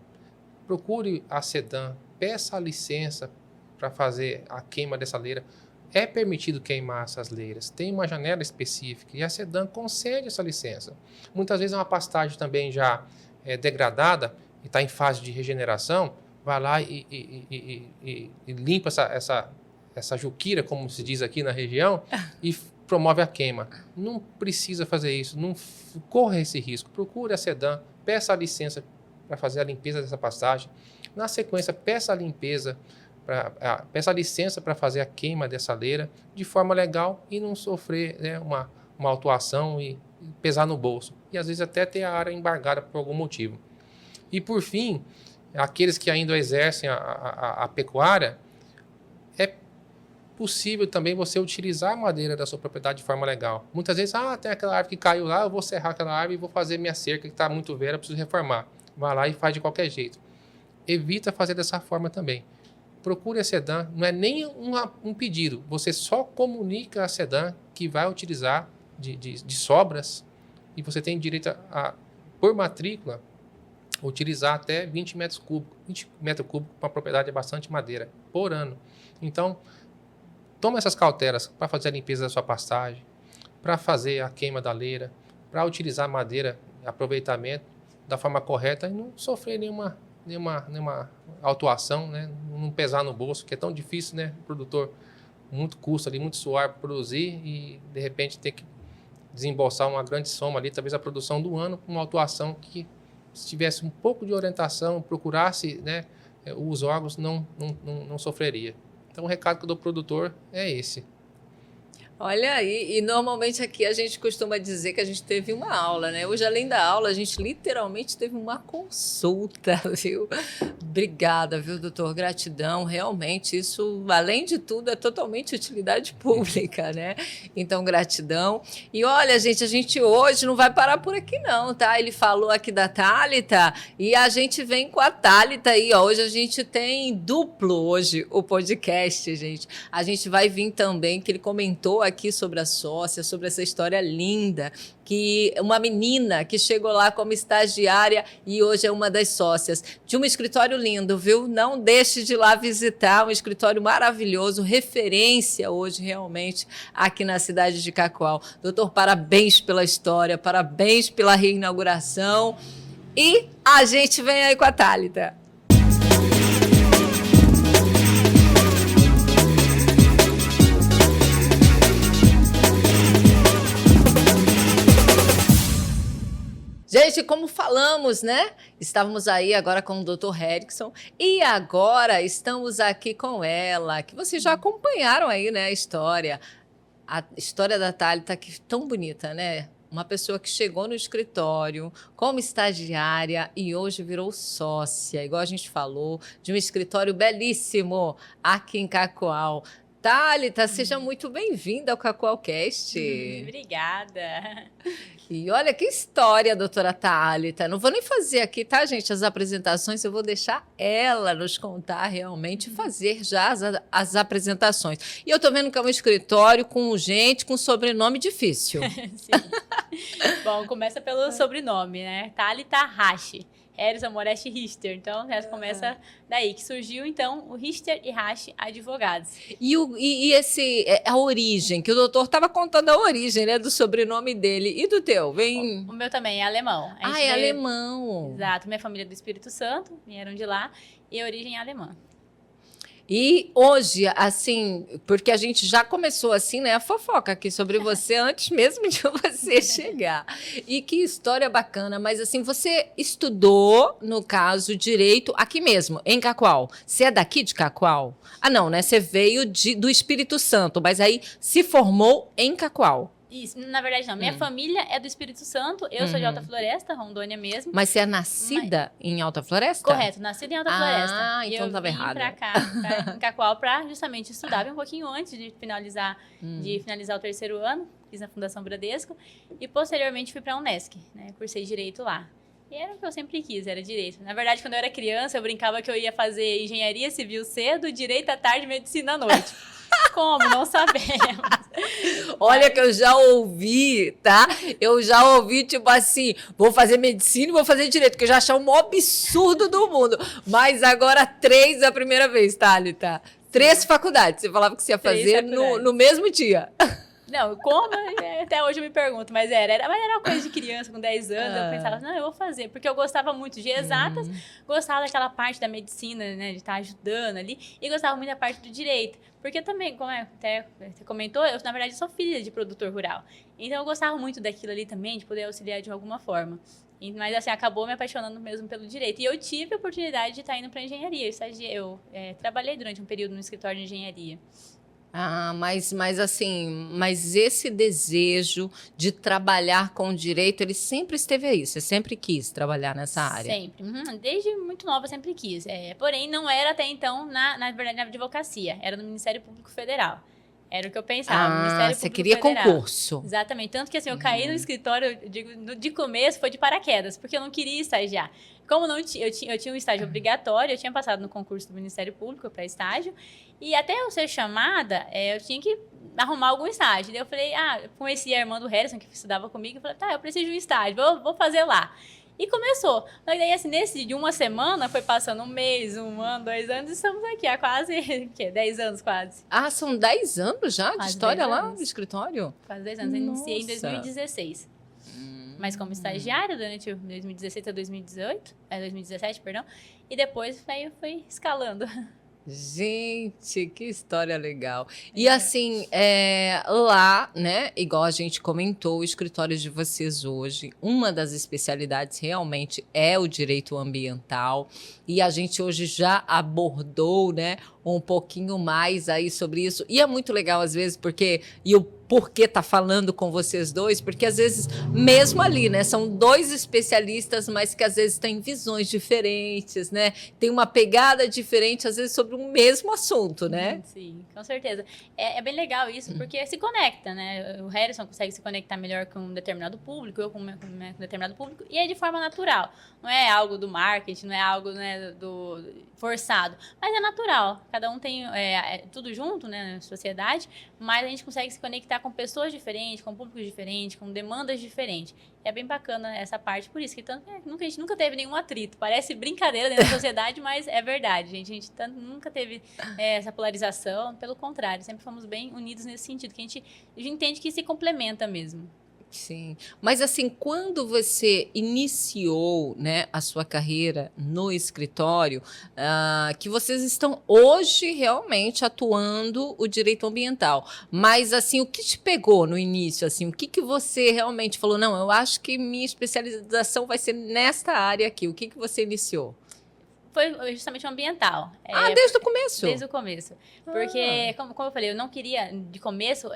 Speaker 2: Procure a SEDAM, peça a licença para fazer a queima dessa leira. É permitido queimar essas leiras. Tem uma janela específica e a SEDAM concede essa licença. Muitas vezes é uma pastagem também já degradada e está em fase de regeneração, vai lá e limpa essa juquira, como se diz aqui na região, e promove a queima. Não precisa fazer isso, não corra esse risco. Procure a SEDAM, peça a licença para fazer a limpeza dessa pastagem. Na sequência, peça a licença para fazer a queima dessa leira de forma legal e não sofrer, né, uma autuação e pesar no bolso. E às vezes até ter a área embargada por algum motivo. E por fim, aqueles que ainda exercem a pecuária, é possível também você utilizar a madeira da sua propriedade de forma legal. Muitas vezes, tem aquela árvore que caiu lá, eu vou serrar aquela árvore e vou fazer minha cerca que está muito velha, preciso reformar. Vai lá e faz de qualquer jeito. Evita fazer dessa forma também. Procure a SEDAM, não é nem um pedido, você só comunica a SEDAM que vai utilizar de sobras e você tem direito por matrícula, utilizar até 20 metros cúbicos. 20 metros cúbicos para uma propriedade é bastante madeira por ano. Então, toma essas cautelas para fazer a limpeza da sua pastagem, para fazer a queima da leira, para utilizar a madeira, aproveitamento da forma correta e não sofrer nenhuma autuação, né? Não pesar no bolso, que é tão difícil, né? O produtor, muito custo ali, muito suor para produzir e, de repente, ter que desembolsar uma grande soma ali, talvez a produção do ano, com uma autuação que, se tivesse um pouco de orientação, procurasse, né, os órgãos, não sofreria. Então, o recado que eu dou ao produtor é esse.
Speaker 1: Olha aí, e normalmente aqui a gente costuma dizer que a gente teve uma aula, né? Hoje, além da aula, a gente literalmente teve uma consulta, viu? Obrigada, viu, doutor? Gratidão. Realmente, isso, além de tudo, é totalmente utilidade pública, né? Então, gratidão. E olha, gente, a gente hoje não vai parar por aqui, não, tá? Ele falou aqui da Thalita e a gente vem com a Thalita aí, ó. Hoje a gente tem duplo hoje o podcast, gente. A gente vai vir também, que ele comentou aqui sobre a sócia, sobre essa história linda, que uma menina que chegou lá como estagiária e hoje é uma das sócias de um escritório lindo, viu? Não deixe de ir lá visitar, um escritório maravilhoso, referência hoje realmente aqui na cidade de Cacoal. Doutor, parabéns pela história, parabéns pela reinauguração e a gente vem aí com a Thalita. Gente, como falamos, né? Estávamos aí agora com o Dr. Erickson e agora estamos aqui com ela, que vocês já acompanharam aí, né? A história da Thalita, que tão bonita, né? Uma pessoa que chegou no escritório como estagiária e hoje virou sócia, igual a gente falou, de um escritório belíssimo aqui em Cacoal. Thalita, seja muito bem-vinda ao Cacoalcast.
Speaker 3: Obrigada.
Speaker 1: E olha que história, doutora Thalita. Não vou nem fazer aqui, tá, gente, as apresentações. Eu vou deixar ela nos contar realmente, fazer já as apresentações. E eu tô vendo que é um escritório com gente com sobrenome difícil.
Speaker 3: Sim. Bom, começa pelo sobrenome, né? Thalita Hashi. Harrison Moreste Richter. Então, já começa daí, que surgiu, então, o Richter e Hashi Advogados.
Speaker 1: E a origem, que o doutor estava contando a origem, né, do sobrenome dele. E do teu? Vem...
Speaker 3: O meu também é alemão.
Speaker 1: É alemão.
Speaker 3: Exato. Minha família é do Espírito Santo, vieram de lá, e a origem é alemã.
Speaker 1: E hoje, assim, porque a gente já começou assim, né, a fofoca aqui sobre você antes mesmo de você chegar. E que história bacana, mas assim, você estudou, no caso, direito aqui mesmo, em Cacoal. Você é daqui de Cacoal? Ah, não, né? Você veio do Espírito Santo, mas aí se formou em Cacoal.
Speaker 3: Isso, na verdade não. Minha família é do Espírito Santo, eu sou de Alta Floresta, Rondônia mesmo.
Speaker 1: Mas você é nascida em Alta Floresta?
Speaker 3: Correto, nascida em Alta Floresta.
Speaker 1: Ah, então estava errado.
Speaker 3: Pra cá, em Cacoal, pra justamente estudar um pouquinho antes de finalizar o terceiro ano, fiz na Fundação Bradesco, e posteriormente fui pra Unesc, né, cursei Direito lá. E era o que eu sempre quis, era Direito. Na verdade, quando eu era criança, eu brincava que eu ia fazer Engenharia Civil cedo, Direito à tarde e Medicina à noite. Como? Não sabemos.
Speaker 1: Olha que eu já ouvi, tá? Eu já ouvi, tipo assim, vou fazer medicina e vou fazer direito, que eu já achei o maior absurdo do mundo. Mas agora 3 a primeira vez, Thalita. 3 faculdades. Você falava que você ia fazer no mesmo dia.
Speaker 3: Não, como? Até hoje eu me pergunto, mas era uma coisa de criança, com 10 anos, eu pensava, não, eu vou fazer, porque eu gostava muito de exatas, gostava daquela parte da medicina, né, de estar ajudando ali, e gostava muito da parte do direito, porque também, como até você comentou, eu, na verdade, sou filha de produtor rural, então eu gostava muito daquilo ali também, de poder auxiliar de alguma forma. Mas, assim, acabou me apaixonando mesmo pelo direito. E eu tive a oportunidade de estar indo para engenharia, eu trabalhei durante um período no escritório de engenharia.
Speaker 1: Ah, mas esse desejo de trabalhar com direito, ele sempre esteve aí? Você sempre quis trabalhar nessa área?
Speaker 3: Sempre. Desde muito nova, sempre quis. Porém, não era até então, na verdade, na advocacia. Era no Ministério Público Federal. Era o que eu pensava. Ministério
Speaker 1: você
Speaker 3: Público
Speaker 1: queria
Speaker 3: Federal.
Speaker 1: Concurso.
Speaker 3: Exatamente. Tanto que, assim, eu caí no escritório, de começo, foi de paraquedas, porque eu não queria estagiar. Como eu tinha um estágio obrigatório, eu tinha passado no concurso do Ministério Público para estágio, e até eu ser chamada, eu tinha que arrumar algum estágio. Daí eu falei, conheci a irmã do Harrison, que estudava comigo, e falei, eu preciso de um estágio, vou fazer lá. E começou. Mas daí, assim, de uma semana, foi passando um mês, 1 ano, 2 anos, e estamos aqui há quase, 10 anos quase.
Speaker 1: Ah, são 10 anos já de
Speaker 3: Quase
Speaker 1: história
Speaker 3: 10
Speaker 1: lá
Speaker 3: anos.
Speaker 1: no escritório?
Speaker 3: Quase 10 anos. Eu iniciei em 2016. mas como estagiária durante 2016 a 2017, perdão, e depois foi escalando.
Speaker 1: Gente, que história legal. E assim, lá, né, igual a gente comentou, o escritório de vocês hoje, uma das especialidades realmente é o direito ambiental. E a gente hoje já abordou, né, um pouquinho mais aí sobre isso. E é muito legal às vezes, porque porquê tá falando com vocês dois, porque às vezes, mesmo ali, né, são dois especialistas, mas que às vezes têm visões diferentes, né, tem uma pegada diferente, às vezes, sobre um mesmo assunto, né?
Speaker 3: Sim, com certeza. É bem legal isso, porque se conecta, né, o Harrison consegue se conectar melhor com um determinado público, eu com um determinado público, e é de forma natural, não é algo do marketing, não é algo, né, do forçado, mas é natural, cada um tem tudo junto, né, na sociedade, mas a gente consegue se conectar com pessoas diferentes, com públicos diferentes, com demandas diferentes. É bem bacana essa parte, por isso que a gente nunca teve nenhum atrito. Parece brincadeira dentro da sociedade, mas é verdade, gente. A gente nunca teve essa polarização, pelo contrário, sempre fomos bem unidos nesse sentido, que a gente entende que se complementa mesmo.
Speaker 1: Sim, mas assim, quando você iniciou, né, a sua carreira no escritório, que vocês estão hoje realmente atuando o direito ambiental, mas assim, o que te pegou no início, assim, o que você realmente falou, não, eu acho que minha especialização vai ser nesta área aqui, o que você iniciou?
Speaker 3: Foi justamente o ambiental.
Speaker 1: Desde o começo?
Speaker 3: Desde o começo. Porque, como eu falei, eu não queria, de começo,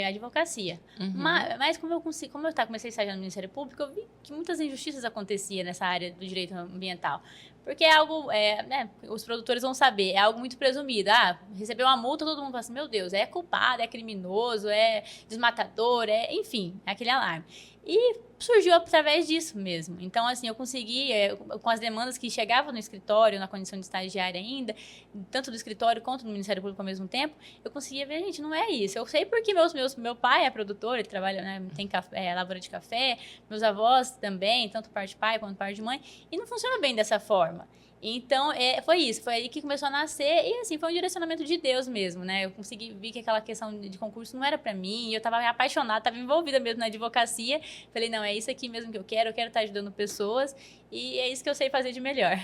Speaker 3: advocacia.
Speaker 1: Uhum.
Speaker 3: Mas como eu comecei a estagiar no Ministério Público, eu vi que muitas injustiças aconteciam nessa área do direito ambiental. Porque é algo, né, os produtores vão saber, é algo muito presumido. Recebeu uma multa, todo mundo fala assim, meu Deus, é culpado, é criminoso, é desmatador, enfim, é aquele alarme. E surgiu através disso mesmo. Então, assim, eu consegui, com as demandas que chegavam no escritório, na condição de estagiária ainda, tanto do escritório quanto do Ministério Público ao mesmo tempo, eu conseguia ver, gente, não é isso. Eu sei porque meu pai é produtor, ele trabalha, né, tem lavoura de café, meus avós também, tanto parte de pai quanto parte de mãe, e não funciona bem dessa forma. Então, foi isso, foi aí que começou a nascer, e assim, foi um direcionamento de Deus mesmo, né? Eu consegui ver que aquela questão de concurso não era pra mim, eu tava apaixonada, tava envolvida mesmo na advocacia, falei, não, é isso aqui mesmo que eu quero estar ajudando pessoas, e é isso que eu sei fazer de melhor.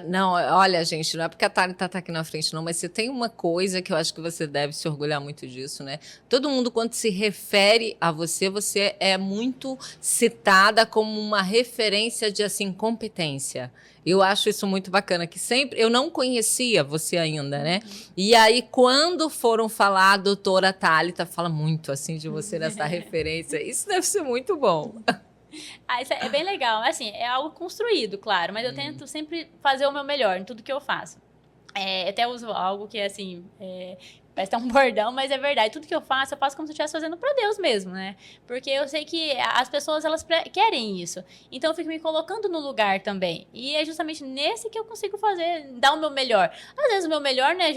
Speaker 1: Não, olha, gente, não é porque a Thalita tá aqui na frente, não, mas se tem uma coisa que eu acho que você deve se orgulhar muito disso, né? Todo mundo, quando se refere a você, você é muito citada como uma referência de, assim, competência. Eu acho isso muito bacana, que sempre... Eu não conhecia você ainda, né? E aí, quando foram falar, a doutora Thalita fala muito, assim, de você nessa referência. Isso deve ser muito bom.
Speaker 3: Isso é bem legal. Assim, é algo construído, claro, mas eu tento sempre fazer o meu melhor em tudo que eu faço. Até uso algo que, assim, parece até um bordão, mas é verdade. Tudo que eu faço como se eu estivesse fazendo para Deus mesmo, né? Porque eu sei que as pessoas, elas querem isso. Então, eu fico me colocando no lugar também. E é justamente nesse que eu consigo dar o meu melhor. Às vezes, o meu melhor, né,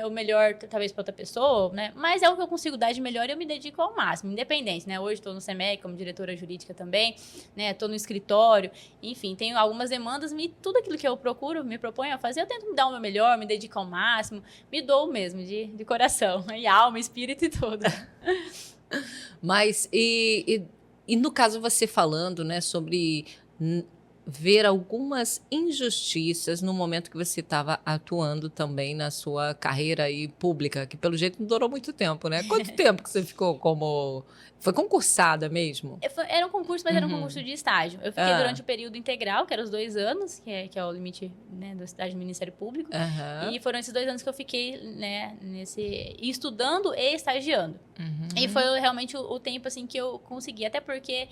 Speaker 3: o melhor, talvez, para outra pessoa, né? Mas é o que eu consigo dar de melhor e eu me dedico ao máximo, independente, né? Hoje, estou no SEMEC como diretora jurídica também, né? Estou no escritório. Enfim, tenho algumas demandas e tudo aquilo que eu procuro, me proponho a fazer, eu tento me dar o meu melhor, me dedico ao máximo, me dou mesmo, de coração. E alma, espírito e tudo.
Speaker 1: Mas, e no caso você falando, né, sobre ver algumas injustiças no momento que você estava atuando também na sua carreira aí pública, que pelo jeito não durou muito tempo, né? Quanto tempo que você ficou como... Foi concursada mesmo?
Speaker 3: Era um concurso, mas era um concurso de estágio. Eu fiquei durante o período integral, que era os 2 anos, que é o limite, né, do estágio do Ministério Público. E foram esses 2 anos que eu fiquei, né, estudando e estagiando. E foi realmente o tempo, assim, que eu consegui. Até porque,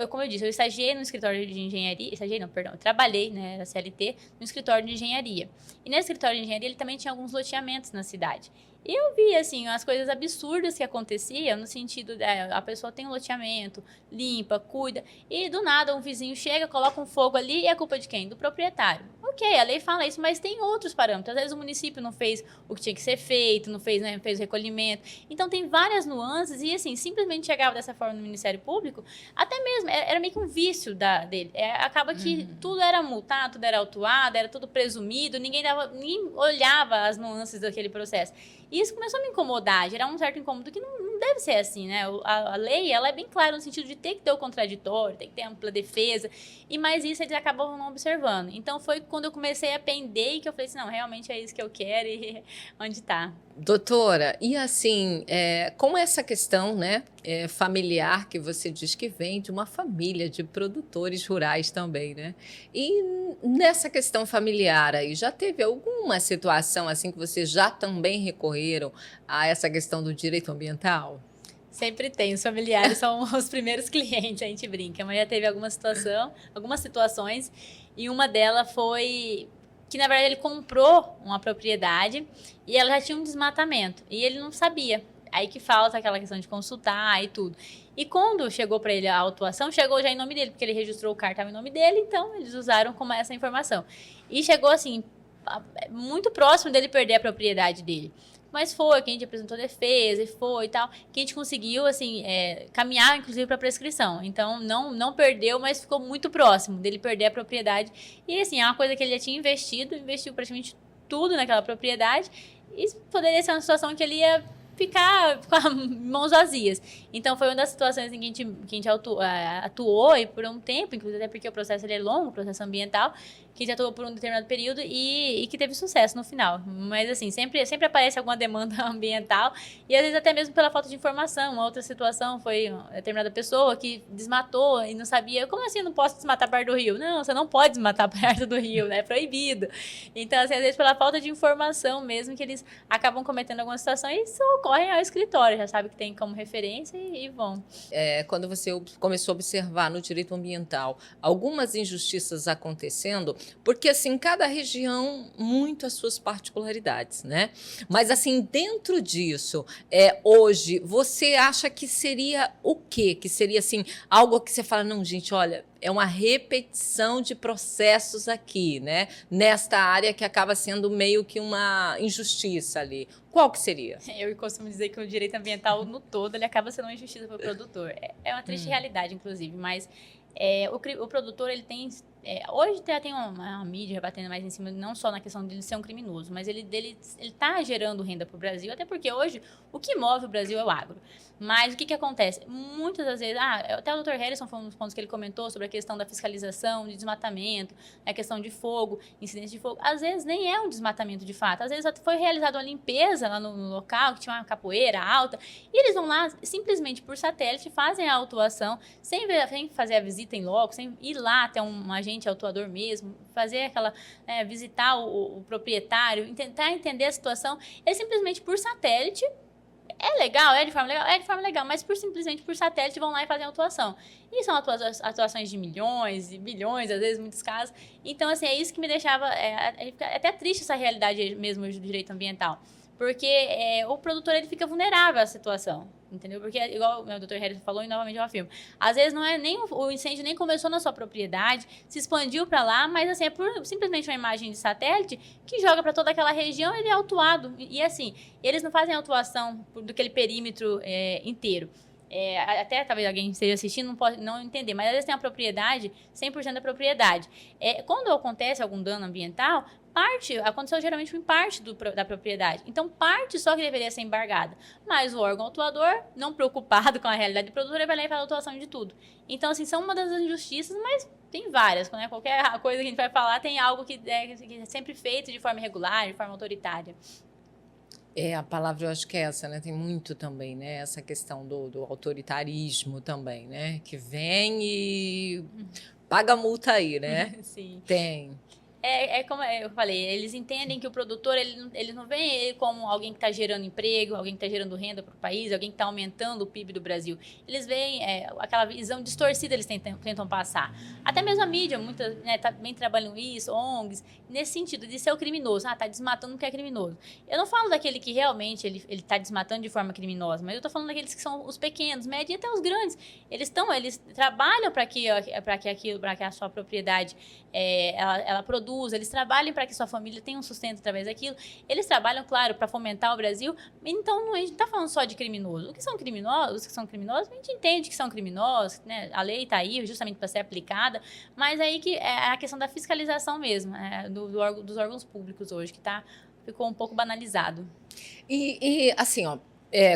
Speaker 3: como eu disse, eu estagiei no escritório de engenharia... eu trabalhei, né, na CLT, no escritório de engenharia. E nesse escritório de engenharia, ele também tinha alguns loteamentos na cidade. E eu vi, assim, as coisas absurdas que aconteciam, no sentido a pessoa tem um loteamento, limpa, cuida, e do nada um vizinho chega, coloca um fogo ali, e é culpa de quem? Do proprietário. Ok, a lei fala isso, mas tem outros parâmetros. Às vezes o município não fez o que tinha que ser feito, não fez, né, fez o recolhimento. Então tem várias nuances, e assim, simplesmente chegava dessa forma no Ministério Público, até mesmo, era meio que um vício dele. Acaba que tudo era multado, tudo era autuado, era tudo presumido, ninguém olhava as nuances daquele processo. E isso começou a me incomodar, gerar um certo incômodo que não deve ser assim, né? A lei, ela é bem clara no sentido de ter que ter o contraditório, tem que ter ampla defesa, e mais isso eles acabam não observando. Então foi quando eu comecei a pender e que eu falei assim, não, realmente é isso que eu quero e onde tá.
Speaker 1: Doutora, e assim, com essa questão, né, familiar, que você diz que vem de uma família de produtores rurais também, né? E nessa questão familiar aí, já teve alguma situação assim que vocês já também recorreram a essa questão do direito ambiental?
Speaker 3: Sempre tem, os familiares são os primeiros clientes, a gente brinca, mas já teve algumas situações, e uma delas foi que, na verdade, ele comprou uma propriedade e ela já tinha um desmatamento, e ele não sabia. Aí que falta aquela questão de consultar e tudo. E quando chegou para ele a autuação, chegou já em nome dele, porque ele registrou o carro, estava em nome dele, então eles usaram como essa informação. E chegou, assim, muito próximo dele perder a propriedade dele. Mas foi que a gente apresentou defesa e foi e tal, que a gente conseguiu, assim, caminhar, inclusive, para prescrição. Então, não perdeu, mas ficou muito próximo dele perder a propriedade. E, assim, é uma coisa que ele já tinha investiu praticamente tudo naquela propriedade, e poderia ser uma situação que ele ia ficar com as mãos vazias. Então, foi uma das situações em que a gente atuou e por um tempo, inclusive até porque o processo ele é longo, o processo ambiental, que a gente atuou por um determinado período e que teve sucesso no final. Mas, assim, sempre aparece alguma demanda ambiental e, às vezes, até mesmo pela falta de informação. Uma outra situação foi uma determinada pessoa que desmatou e não sabia. Como assim eu não posso desmatar perto do rio? Não, você não pode desmatar perto do rio, né? É proibido. Então, assim, às vezes, pela falta de informação mesmo, que eles acabam cometendo alguma situação e socorrem ao escritório. Já sabe que tem como referência e vão.
Speaker 1: Quando você começou a observar no direito ambiental algumas injustiças acontecendo, porque, assim, cada região, muito as suas particularidades, né? Mas, assim, dentro disso, hoje, você acha que seria o quê? Que seria, assim, algo que você fala, não, gente, olha, é uma repetição de processos aqui, né? Nesta área que acaba sendo meio que uma injustiça ali. Qual que seria?
Speaker 3: Eu costumo dizer que o direito ambiental, no todo, ele acaba sendo uma injustiça para o produtor. É uma triste realidade, inclusive, mas o produtor, ele tem... hoje tem uma mídia batendo mais em cima, não só na questão dele ser um criminoso, mas ele está gerando renda para o Brasil, até porque hoje o que move o Brasil é o agro. Mas o que acontece? Muitas das vezes, até o Dr. Harrison foi um dos pontos que ele comentou sobre a questão da fiscalização, de desmatamento, a questão de fogo, incidentes de fogo. Às vezes nem é um desmatamento de fato, às vezes foi realizada uma limpeza lá no local, que tinha uma capoeira alta, e eles vão lá, simplesmente por satélite, fazem a autuação, sem fazer a visita em loco, sem ir lá até um agente autuador mesmo, fazer aquela, visitar o proprietário, tentar entender a situação, eles simplesmente por satélite. É legal, é de forma legal, mas simplesmente por satélite vão lá e fazem a autuação. E são atuações de milhões e bilhões, às vezes, muitos casos. Então, assim, é isso que me deixava até triste essa realidade mesmo do direito ambiental. Porque o produtor, ele fica vulnerável à situação, entendeu? Porque, igual o Dr. Harrison falou, e novamente eu afirmo, às vezes não é nem o incêndio nem começou na sua propriedade, se expandiu para lá, mas assim, é por simplesmente uma imagem de satélite que joga para toda aquela região, ele é autuado. E assim, eles não fazem autuação daquele perímetro inteiro. Até talvez alguém esteja assistindo não pode não entender, mas às vezes tem a propriedade, 100% da propriedade. Quando acontece algum dano ambiental, aconteceu geralmente em parte da propriedade. Então, parte só que deveria ser embargada. Mas o órgão autuador, não preocupado com a realidade do produtor, ele vai lá e faz a autuação de tudo. Então, assim, são uma das injustiças, mas tem várias. Né? Qualquer coisa que a gente vai falar tem algo que é sempre feito de forma irregular, de forma autoritária.
Speaker 1: A palavra eu acho que é essa, né? Tem muito também, né? Essa questão do autoritarismo tambele, né? Que vem e paga multa aí, né?
Speaker 3: Sim.
Speaker 1: Tem.
Speaker 3: Como eu falei, eles entendem que o produtor, ele não vê ele como alguém que está gerando emprego, alguém que está gerando renda para o país, alguém que está aumentando o PIB do Brasil. Eles veem aquela visão distorcida, eles tentam passar. Até mesmo a mídia, muitas também trabalham isso, ONGs, nesse sentido de ser o criminoso. Está desmatando porque é criminoso. Eu não falo daquele que realmente ele está desmatando de forma criminosa, mas eu estou falando daqueles que são os pequenos, médios e até os grandes. Eles trabalham para que a sua propriedade ela produza, eles trabalham para que sua família tenha um sustento através daquilo. Eles trabalham, claro, para fomentar o Brasil. Então, a gente não está falando só de criminosos. Os que são criminosos, a gente entende que são criminosos, né? A lei está aí justamente para ser aplicada, mas aí que é a questão da fiscalização mesmo, dos órgãos públicos hoje, que está ficou um pouco banalizado.
Speaker 1: E assim, ó,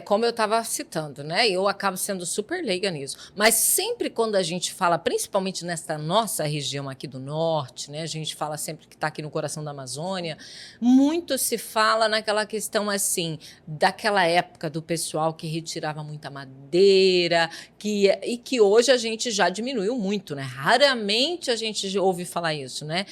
Speaker 1: como eu estava citando, né? Eu acabo sendo super leiga nisso. Mas sempre quando a gente fala, principalmente nesta nossa região aqui do norte, né? A gente fala sempre que está aqui no coração da Amazônia, muito se fala naquela questão assim, daquela época do pessoal que retirava muita madeira, e que hoje a gente já diminuiu muito, né? Raramente a gente ouve falar isso, né?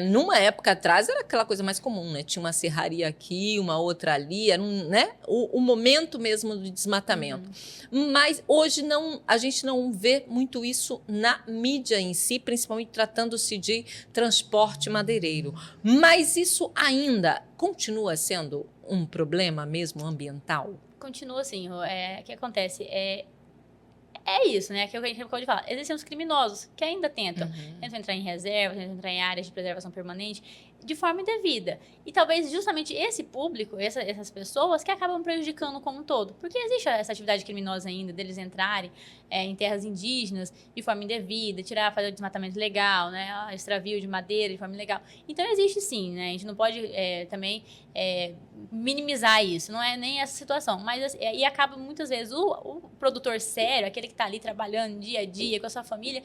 Speaker 1: Numa época atrás era aquela coisa mais comum, né? Tinha uma serraria aqui, uma outra ali, era né? O momento mesmo do desmatamento. Mas hoje a gente não vê muito isso na mídia em si, principalmente tratando-se de transporte madeireiro. Mas isso ainda continua sendo um problema mesmo ambiental?
Speaker 3: Continua assim, o que acontece? Isso, né? Que é o que a gente acabou de falar. Existem os criminosos que ainda tentam entrar em reservas, tentam entrar em áreas de preservação permanente de forma indevida. E talvez justamente esse público, essas pessoas que acabam prejudicando como um todo. Porque existe essa atividade criminosa ainda, deles entrarem em terras indígenas de forma indevida, fazer o desmatamento legal, né? Extravio de madeira de forma ilegal. Então existe sim, né? A gente não pode também minimizar isso, não é nem essa situação. Mas e acaba muitas vezes o produtor sério, aquele que está ali trabalhando dia a dia com a sua família,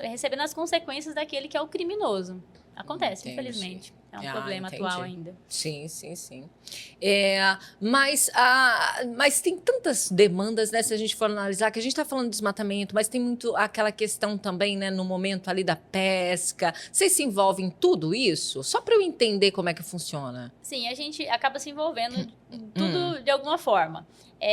Speaker 3: recebendo as consequências daquele que é o criminoso. Acontece, infelizmente. É um problema atual ainda.
Speaker 1: Sim. Mas tem tantas demandas, né? Se a gente for analisar, que a gente está falando de desmatamento, mas tem muito aquela questão também, né? No momento ali da pesca. Vocês se envolvem em tudo isso? Só para eu entender como é que funciona.
Speaker 3: Sim, a gente acaba se envolvendo em tudo de alguma forma.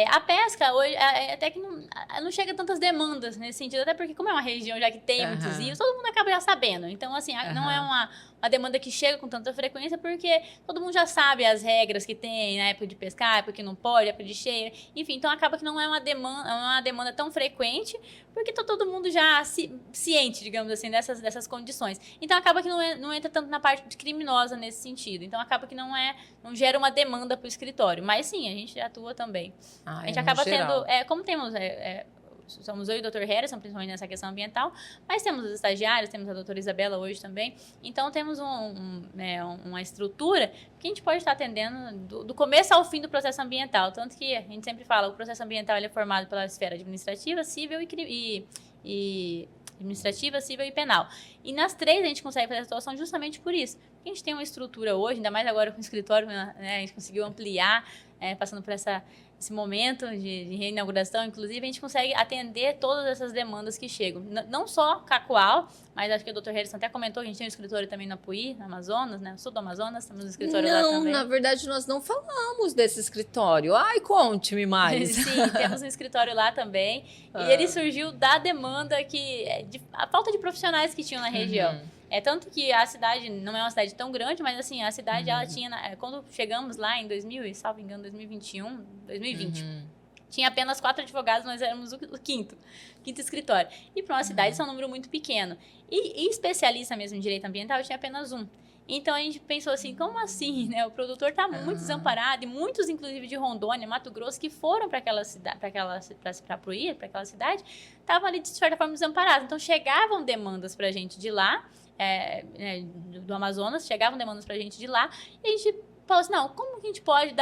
Speaker 3: A pesca hoje até que não chega a tantas demandas nesse sentido, até porque como é uma região já que tem muitos rios, todo mundo acaba já sabendo. Então, assim, não é uma demanda que chega com tanta frequência, porque todo mundo já sabe as regras que tem na época de pescar, época que não pode, época de cheia, enfim, então acaba que não é uma demanda tão frequente, porque tá todo mundo já ciente, digamos assim, dessas condições. Então acaba que não entra tanto na parte criminosa nesse sentido. Então acaba que não gera uma demanda para o escritório. Mas sim, a gente atua também. A gente acaba tendo, como temos somos eu e o Dr. Harrison, principalmente nessa questão ambiental, mas temos os estagiários, temos a doutora Isabela hoje também, então temos uma estrutura que a gente pode estar atendendo do começo ao fim do processo ambiental, tanto que a gente sempre fala, o processo ambiental ele é formado pela esfera administrativa, civil e administrativa, civil e penal. E nas três a gente consegue fazer a atuação justamente por isso. Porque a gente tem uma estrutura hoje, ainda mais agora com o escritório, né, a gente conseguiu ampliar, passando por esse momento de reinauguração, inclusive, a gente consegue atender todas essas demandas que chegam. Não só Cacoal, mas acho que o Dr. Harrison até comentou que a gente tem um escritório também no Apuí, no Amazonas, né? No sul do Amazonas, temos um escritório lá também.
Speaker 1: Não, na verdade, nós não falamos desse escritório. Ai, conte-me mais.
Speaker 3: Sim, temos um escritório lá também. E ele surgiu da demanda a falta de profissionais que tinham na região. Tanto que a cidade não é uma cidade tão grande, mas assim, a cidade ela tinha, quando chegamos lá em 2021, tinha apenas 4 advogados, nós éramos o quinto escritório. E para uma cidade isso é um número muito pequeno. E especialista mesmo em direito ambiental, tinha apenas um. Então a gente pensou assim, como assim, né? O produtor está muito desamparado, e muitos, inclusive de Rondônia, Mato Grosso, que foram para aquela cidade, para aquela cidade, estavam ali de certa forma desamparados. Então chegavam demandas para a gente de lá, do Amazonas, chegavam demandas para a gente de lá, e a gente falou assim, não, como que a gente pode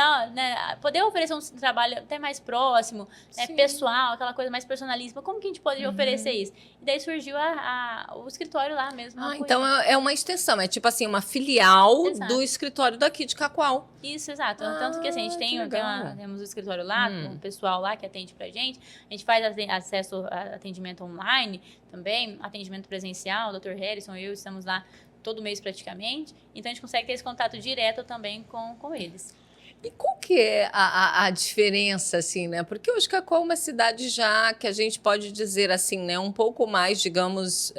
Speaker 3: poder oferecer um trabalho até mais próximo, pessoal, aquela coisa mais personalíssima, como que a gente pode oferecer isso? E daí surgiu o escritório lá mesmo.
Speaker 1: Então é uma extensão, é tipo assim, uma filial do escritório daqui de Cacoal.
Speaker 3: Isso, exato. Tanto que assim, a gente temos o escritório lá, o pessoal lá que atende pra gente, a gente faz acesso a atendimento online também, atendimento presencial, o Dr. Harrison e eu estamos lá todo mês praticamente, então a gente consegue ter esse contato direto também com eles.
Speaker 1: E qual que é a diferença, assim, né? Porque hoje Cacoal é uma cidade já que a gente pode dizer assim, né? Um pouco mais, digamos,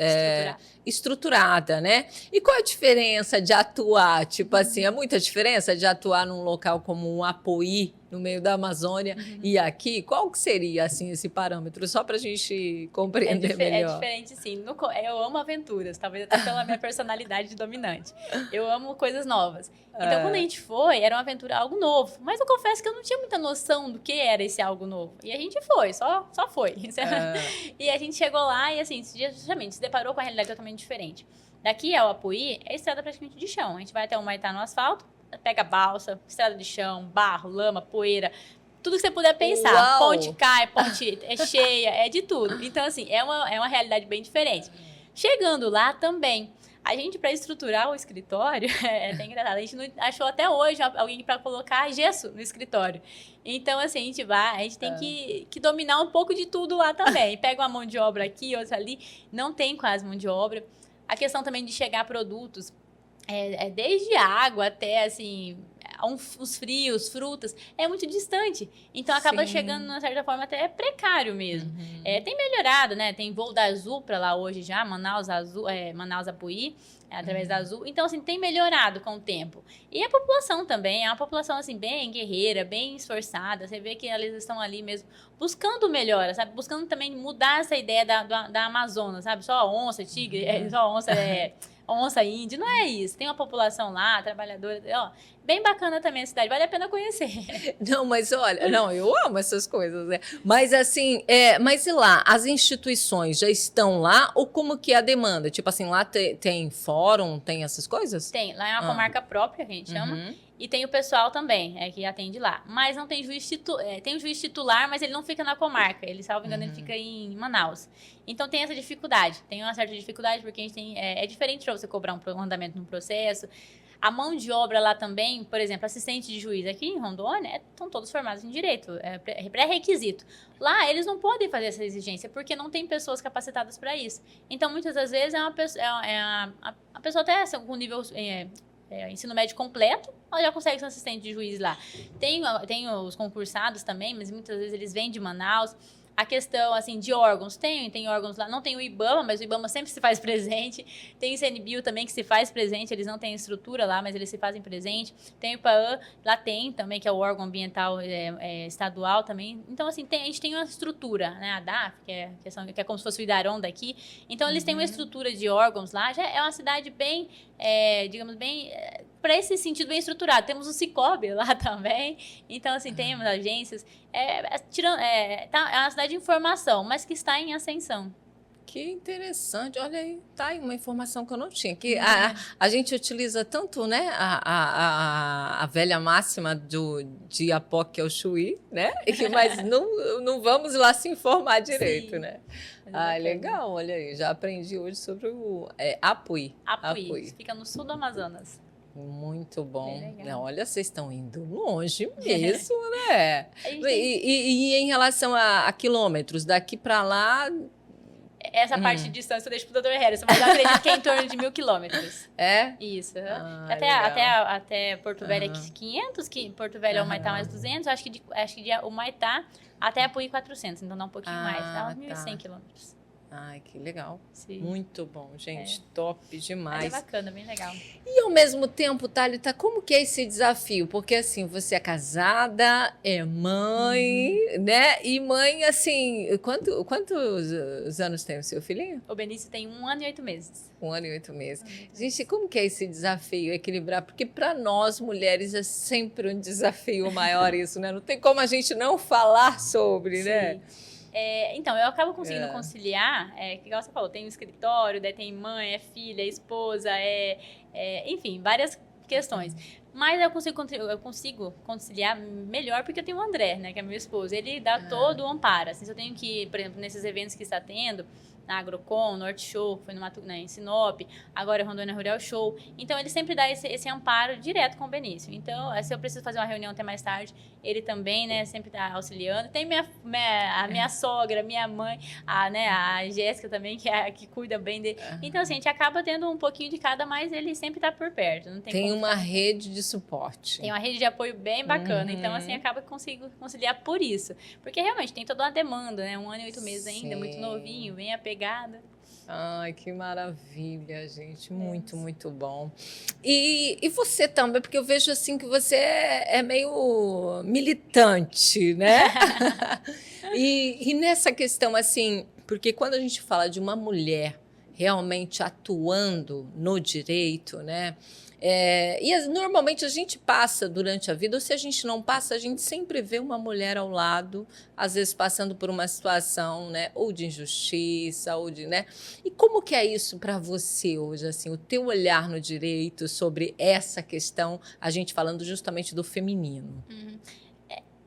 Speaker 1: estruturada, né? E qual a diferença de atuar? Tipo assim, é muita diferença de atuar num local como um Apuí, no meio da Amazônia, e aqui? Qual que seria, assim, esse parâmetro? Só para a gente compreender melhor.
Speaker 3: É diferente, sim. Eu amo aventuras, talvez até pela minha personalidade de dominante. Eu amo coisas novas. Então, quando a gente foi, era uma aventura, algo novo. Mas eu confesso que eu não tinha muita noção do que era esse algo novo. E a gente foi, só foi. E a gente chegou lá e, assim, justamente, se deparou com a realidade totalmente diferente. Daqui ao Apuí, é estrada praticamente de chão. A gente vai até o Humaitá no asfalto, pega balsa, estrada de chão, barro, lama, poeira, tudo que você puder pensar.
Speaker 1: Uau!
Speaker 3: Ponte cai, ponte é cheia, é de tudo. Então, assim, é uma realidade bem diferente. Chegando lá também, a gente, para estruturar o escritório, é até engraçado, a gente não achou até hoje alguém para colocar gesso no escritório. Então, assim, a gente tem que dominar um pouco de tudo lá também. Pega uma mão de obra aqui, outra ali, não tem quase mão de obra. A questão também de chegar produtos, desde água até, assim, os frios, frutas, é muito distante. Então, acaba chegando, de uma certa forma, até precário mesmo. Tem melhorado, né? Tem voo da Azul para lá hoje já, Manaus-Apuí, através da Azul. Então, assim, tem melhorado com o tempo. E a população também, é uma população, assim, bem guerreira, bem esforçada. Você vê que eles estão ali mesmo buscando melhora, sabe? Buscando também mudar essa ideia da Amazônia, sabe? Só onça, tigre, só onça, onça índia, não é isso. Tem uma população lá, trabalhadora, bem bacana também a cidade, vale a pena conhecer.
Speaker 1: Não, mas olha, eu amo essas coisas, né? Mas assim, mas e lá, as instituições já estão lá ou como que é a demanda? Tipo assim, lá tem fórum, tem essas coisas?
Speaker 3: Tem, lá é uma comarca própria, que a gente chama, e tem o pessoal também, que atende lá. Mas não tem juiz tem o juiz titular, mas ele não fica na comarca, ele, salvo engano, ele fica em Manaus. Então tem essa dificuldade, tem uma certa dificuldade, porque a gente tem, é diferente para você cobrar um andamento num processo. A mão de obra lá também, por exemplo, assistente de juiz aqui em Rondônia, estão todos formados em direito, é pré-requisito. Lá, eles não podem fazer essa exigência, porque não tem pessoas capacitadas para isso. Então, muitas das vezes, a pessoa até com nível ensino médio completo, ela já consegue ser assistente de juiz lá. Tem os concursados também, mas muitas vezes eles vêm de Manaus. A questão, assim, de órgãos, tem órgãos lá, não tem o IBAMA, mas o IBAMA sempre se faz presente. Tem o ICMBio também que se faz presente, eles não têm estrutura lá, mas eles se fazem presente. Tem o IPAAN, lá tem também, que é o órgão ambiental estadual também. Então, assim, a gente tem uma estrutura, né? A DAF, que é como se fosse o Idaron daqui. Então, eles têm uma estrutura de órgãos lá, já é uma cidade bem, digamos, bem... para esse sentido, bem estruturado. Temos o Cicobi lá também. Então, assim, temos agências. É uma cidade de informação, mas que está em ascensão.
Speaker 1: Que interessante. Olha aí, tá aí uma informação que eu não tinha. Que a gente utiliza tanto, né, a velha máxima de Iapoque ao Chuí, né? Mas não vamos lá se informar direito, né? Legal, olha aí. Já aprendi hoje sobre o Apuí.
Speaker 3: Apuí. Fica no sul do Amazonas.
Speaker 1: Muito bom. Não, olha, vocês estão indo longe mesmo, né? E em relação a quilômetros, daqui para lá...
Speaker 3: Essa parte de distância eu deixo pro Dr. Harrison, mas eu acredito que é em torno de 1.000 quilômetros.
Speaker 1: É?
Speaker 3: Isso.
Speaker 1: Até
Speaker 3: Porto Velho é 500, que Porto Velho é o Humaitá mais 200, acho que de Humaitá até Apuí 400, então dá um pouquinho mais, dá uns 1.100 quilômetros.
Speaker 1: Ai, que legal.
Speaker 3: Sim.
Speaker 1: Muito bom, gente. Top demais.
Speaker 3: Mas é bacana, bem legal.
Speaker 1: E ao mesmo tempo, Thalita, como que é esse desafio? Porque assim, você é casada, é mãe, né? E mãe, assim, quantos anos tem o seu filhinho?
Speaker 3: O Benício tem 1 ano e 8 meses.
Speaker 1: 1 ano e 8 meses. Gente, como que é esse desafio, equilibrar? Porque para nós, mulheres, é sempre um desafio maior isso, né? Não tem como a gente não falar sobre, né?
Speaker 3: Então, eu acabo conseguindo conciliar, igual você falou, tem um escritório, daí tem mãe, filha, esposa, enfim, várias questões. Mas eu consigo conciliar melhor porque eu tenho o André, né, que é meu esposo. Ele dá todo o amparo. Assim, se eu tenho que, por exemplo, nesses eventos que está tendo, na Agrocom, Norte Show, que foi em Sinop, agora é Rondônia Rural Show. Então, ele sempre dá esse amparo direto com o Benício. Então, se eu preciso fazer uma reunião até mais tarde, ele também, né, sempre está auxiliando. Tem a minha sogra, minha mãe, a Jéssica também, que cuida bem dele. Então, assim, a gente acaba tendo um pouquinho de cada, mas ele sempre está por perto. Não tem
Speaker 1: uma rede de suporte.
Speaker 3: Tem uma rede de apoio bem bacana. Então, assim, acaba que consigo conciliar por isso. Porque, realmente, tem toda uma demanda, né? 1 ano e 8 meses ainda, muito novinho, bem apegada.
Speaker 1: Ai, que maravilha, gente. Muito, muito bom. E você também, porque eu vejo assim que você é meio militante, né? e nessa questão, assim, porque quando a gente fala de uma mulher realmente atuando no direito, né? Normalmente a gente passa durante a vida, ou se a gente não passa, a gente sempre vê uma mulher ao lado, às vezes passando por uma situação, né, ou de injustiça, ou de, né? E como que é isso para você hoje, assim, o teu olhar no direito sobre essa questão, a gente falando justamente do feminino?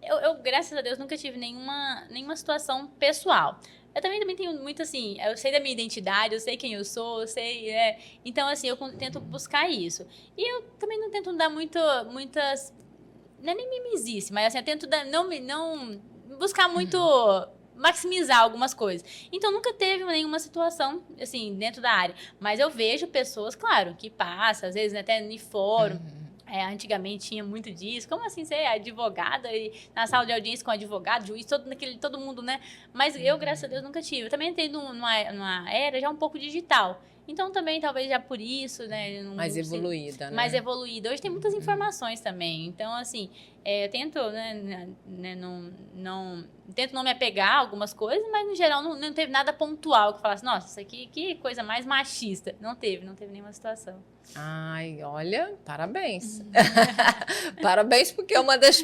Speaker 3: Eu, graças a Deus, nunca tive nenhuma situação pessoal. Eu também tenho muito, assim, eu sei da minha identidade, eu sei quem eu sou, eu sei, então, assim, eu tento buscar isso. E eu também não tento dar muitas, não é nem mimizice, mas, assim, eu tento não buscar muito maximizar algumas coisas. Então, nunca teve nenhuma situação, assim, dentro da área. Mas eu vejo pessoas, claro, que passam, às vezes, né, até em fórum. Antigamente tinha muito disso. Como assim ser advogada e na sala de audiência com advogado, juiz, todo mundo, né? Mas eu, graças a Deus, nunca tive. Eu também entrei numa era já um pouco digital. Então, também, talvez já por isso, né?
Speaker 1: Mais evoluída, né?
Speaker 3: Mais evoluída. Hoje tem muitas informações também. Então, assim, eu tento, né, tento não me apegar a algumas coisas, mas, no geral, não teve nada pontual que falasse, nossa, isso aqui, que coisa mais machista. Não teve nenhuma situação.
Speaker 1: Ai, olha, parabéns. Parabéns, porque é uma das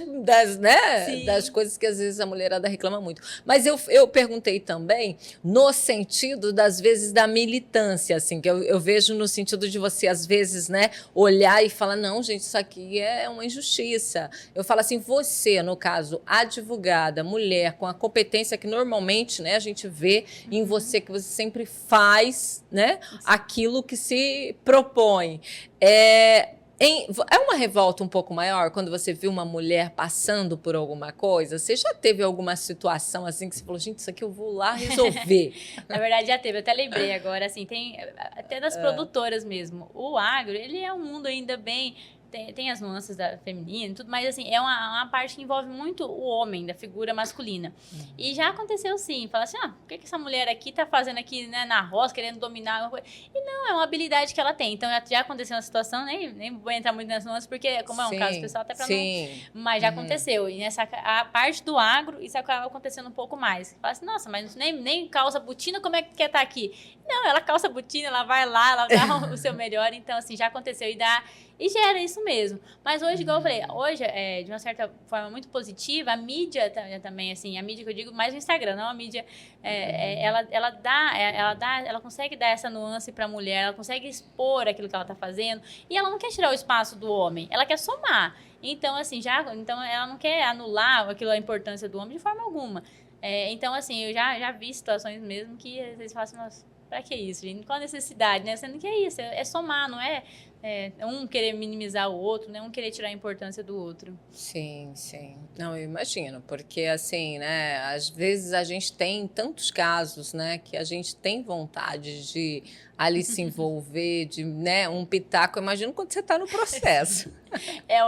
Speaker 1: coisas que às vezes a mulherada reclama muito. Mas eu perguntei também no sentido, das vezes, da militância, assim, que eu vejo no sentido de você, às vezes, né, olhar e falar, não, gente, isso aqui é uma injustiça. Eu falo assim, você, no caso, advogada, mulher, com a competência que normalmente, né, a gente vê em você, que você sempre faz, né, aquilo que se propõe. É uma revolta um pouco maior quando você viu uma mulher passando por alguma coisa? Você já teve alguma situação assim que você falou, gente, isso aqui eu vou lá resolver?
Speaker 3: Na verdade, já teve. Eu até lembrei agora, assim, tem até das produtoras mesmo. O agro, ele é um mundo ainda bem... Tem as nuances da feminina e tudo, mas assim, é uma parte que envolve muito o homem, da figura masculina. E já aconteceu sim, fala assim, o que essa mulher aqui tá fazendo aqui, né, na roça, querendo dominar alguma coisa? E não, é uma habilidade que ela tem. Então, já aconteceu uma situação, nem vou entrar muito nas nuances, porque como é um caso pessoal, até pra não... Mas já aconteceu. E a parte do agro, isso acaba acontecendo um pouco mais. Fala assim, nossa, mas nem calça botina, como é que quer estar aqui? Não, ela calça botina, ela vai lá, ela dá o seu melhor. Então, assim, já aconteceu e gera isso mesmo. Mas hoje, igual eu falei, hoje, de uma certa forma muito positiva, a mídia também, assim, a mídia que eu digo, mais o Instagram, não a mídia, ela consegue dar essa nuance para a mulher, ela consegue expor aquilo que ela está fazendo, e ela não quer tirar o espaço do homem, ela quer somar. Então, assim, então ela não quer anular a importância do homem de forma alguma. Então, assim, eu já vi situações mesmo que vocês falam assim, nossa, pra que isso, gente? Qual a necessidade, né? Sendo que é isso, é somar, não é um querer minimizar o outro, né? Um querer tirar a importância do outro.
Speaker 1: Sim, sim. Não, eu imagino, porque assim, né? Às vezes a gente tem tantos casos, né? Que a gente tem vontade de ali se envolver, de, né? Um pitaco. Eu imagino quando você está no processo.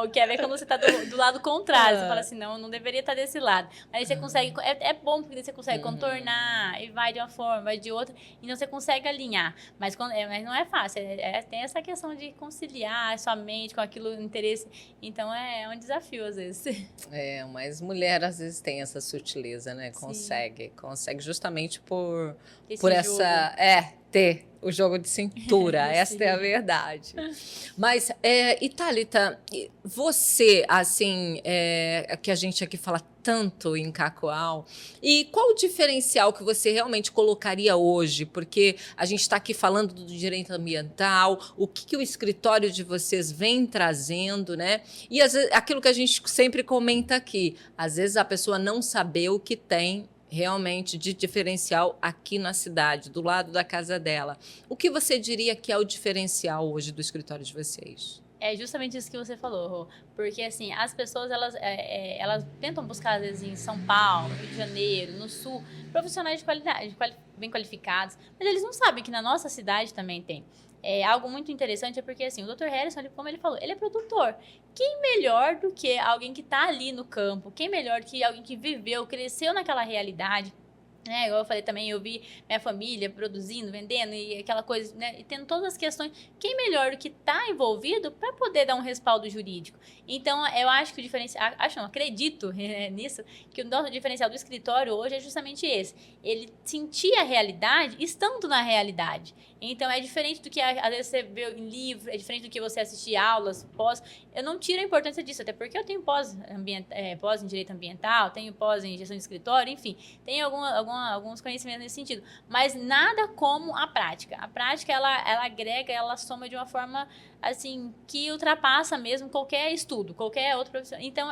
Speaker 3: O que é ver quando você está do lado contrário. Você fala assim, não deveria estar desse lado. Mas aí você consegue, é bom porque você consegue contornar e vai de uma forma, vai de outra. Então você consegue alinhar. Mas não é fácil. Tem essa questão de conciliar a sua mente com aquilo, interesse. Então é um desafio às vezes.
Speaker 1: Mas mulher às vezes tem essa sutileza, né? Consegue justamente por essa ter o jogo de cintura, essa é a verdade. Mas, e Thalita, você, assim, que a gente aqui fala tanto em Cacoal, e qual o diferencial que você realmente colocaria hoje? Porque a gente está aqui falando do direito ambiental, o que o escritório de vocês vem trazendo, né? E às vezes, aquilo que a gente sempre comenta aqui, às vezes a pessoa não saber o que tem realmente de diferencial aqui na cidade, do lado da casa dela. O que você diria que é o diferencial hoje do escritório de vocês?
Speaker 3: É justamente isso que você falou, Rô. Porque, assim, as pessoas, elas tentam buscar, às vezes, em São Paulo, Rio de Janeiro, no Sul, profissionais de qualidade, bem qualificados, mas eles não sabem que na nossa cidade também tem. Algo muito interessante porque, assim, o Dr. Harrison, como ele falou, ele é produtor. Quem melhor do que alguém que está ali no campo? Quem melhor do que alguém que viveu, cresceu naquela realidade? Igual eu falei também, eu vi minha família produzindo, vendendo e aquela coisa, né? E tendo todas as questões. Quem melhor do que está envolvido para poder dar um respaldo jurídico? Então, eu acho que o diferencial, acredito nisso, que o nosso diferencial do escritório hoje é justamente esse. Ele sentir a realidade estando na realidade. Então, é diferente do que às vezes você vê em livro, é diferente do que você assistir aulas, pós. Eu não tiro a importância disso, até porque eu tenho pós em direito ambiental, tenho pós em gestão de escritório, enfim, tenho alguns conhecimentos nesse sentido. Mas nada como a prática. A prática, ela agrega, ela soma de uma forma, assim, que ultrapassa mesmo qualquer estudo, qualquer outra profissão. Então,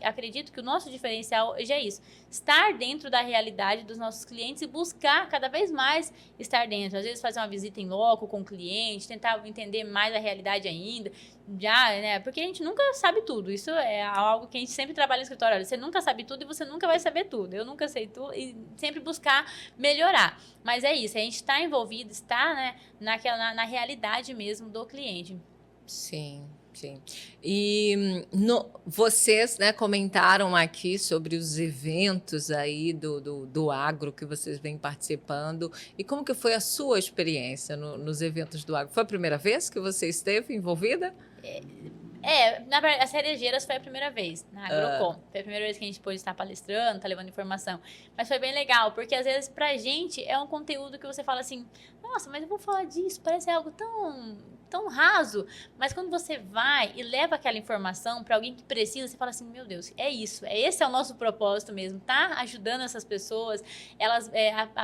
Speaker 3: acredito que o nosso diferencial já é isso. Estar dentro da realidade dos nossos clientes e buscar cada vez mais estar dentro. Às vezes fazer uma visita em loco com o cliente, tentar entender mais a realidade ainda. Né? Porque a gente nunca sabe tudo. Isso é algo que a gente sempre trabalha no escritório. Olha, você nunca sabe tudo e você nunca vai saber tudo. Eu nunca sei tudo e sempre buscar melhorar. Mas é isso, a gente está envolvido, está, né, na realidade mesmo do cliente.
Speaker 1: Sim. Sim. E vocês, né, comentaram aqui sobre os eventos aí do agro que vocês vêm participando. E como que foi a sua experiência nos eventos do agro? Foi a primeira vez que você esteve envolvida?
Speaker 3: Na verdade, as cerejeiras foi a primeira vez, na Agrocom. Foi a primeira vez que a gente pôde estar palestrando, levando informação. Mas foi bem legal, porque às vezes pra gente é um conteúdo que você fala assim, nossa, mas eu vou falar disso, parece algo tão raso, mas quando você vai e leva aquela informação para alguém que precisa, você fala assim, meu Deus, é isso, esse é o nosso propósito mesmo, tá ajudando essas pessoas, elas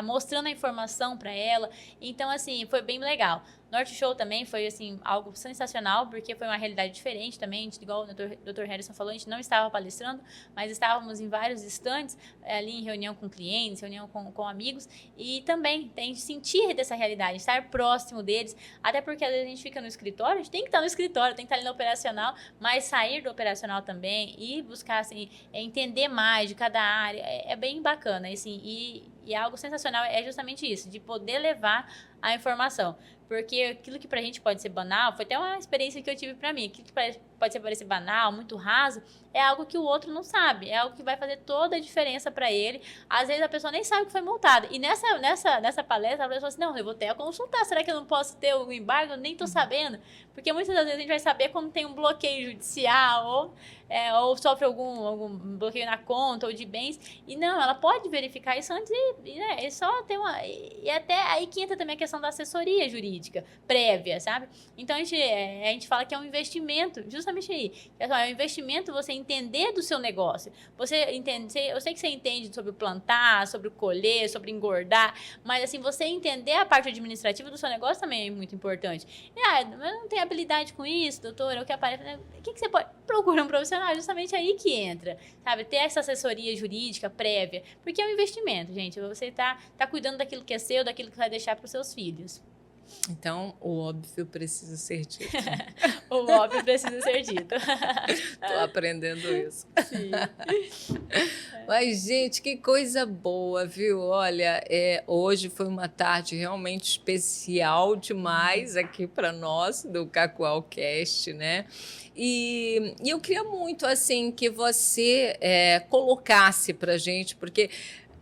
Speaker 3: mostrando a informação para ela. Então, assim, foi bem legal. Norte Show também foi, assim, algo sensacional, porque foi uma realidade diferente também, igual o Dr. Harrison falou, a gente não estava palestrando, mas estávamos em vários estandes, ali em reunião com clientes, reunião com amigos, e também tem de sentir dessa realidade, estar próximo deles, até porque às vezes a gente fica no escritório, a gente tem que estar no escritório, tem que estar ali no operacional, mas sair do operacional também e buscar, assim, entender mais de cada área, é bem bacana, assim, e algo sensacional é justamente isso, de poder levar a informação. Porque aquilo que pra gente pode ser banal, foi até uma experiência que eu tive pra mim, aquilo que pode parecer banal, muito raso, é algo que o outro não sabe, é algo que vai fazer toda a diferença pra ele. Às vezes a pessoa nem sabe o que foi multada. E nessa palestra, a pessoa assim, não, eu vou até consultar, será que eu não posso ter o embargo? Eu nem tô sabendo. Porque muitas das vezes a gente vai saber quando tem um bloqueio judicial ou sofre algum bloqueio na conta ou de bens. E não, ela pode verificar isso antes e só ter e até aí que entra também a questão da assessoria jurídica prévia, sabe? Então a gente fala que é um investimento, justamente aí. É um investimento você entender do seu negócio. Você entende, eu sei que você entende sobre plantar, sobre colher, sobre engordar, mas assim, você entender a parte administrativa do seu negócio também é muito importante. Eu não tenho habilidade com isso, doutora, o que aparece, o que você pode procurar um profissional? Justamente aí que entra, sabe? Ter essa assessoria jurídica prévia, porque é um investimento, gente. Você tá cuidando daquilo que é seu, daquilo que vai deixar para os seus filhos.
Speaker 1: Então, o óbvio precisa ser dito.
Speaker 3: O óbvio precisa ser dito.
Speaker 1: Estou aprendendo isso.
Speaker 3: Sim.
Speaker 1: Mas, gente, que coisa boa, viu? Olha, hoje foi uma tarde realmente especial demais aqui para nós, do CacoalCast, né? E eu queria muito, assim, que você colocasse para a gente, porque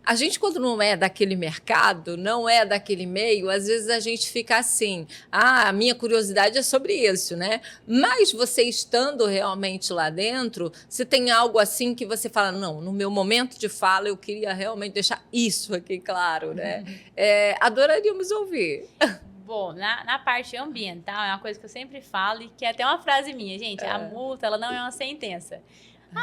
Speaker 1: a gente, quando não é daquele mercado, não é daquele meio, às vezes a gente fica assim, a minha curiosidade é sobre isso, né? Mas você estando realmente lá dentro, se tem algo assim que você fala, não, no meu momento de fala eu queria realmente deixar isso aqui claro, né? Adoraríamos ouvir.
Speaker 3: Bom, na parte ambiental, é uma coisa que eu sempre falo e que é até uma frase minha, gente, a multa, ela não é uma sentença.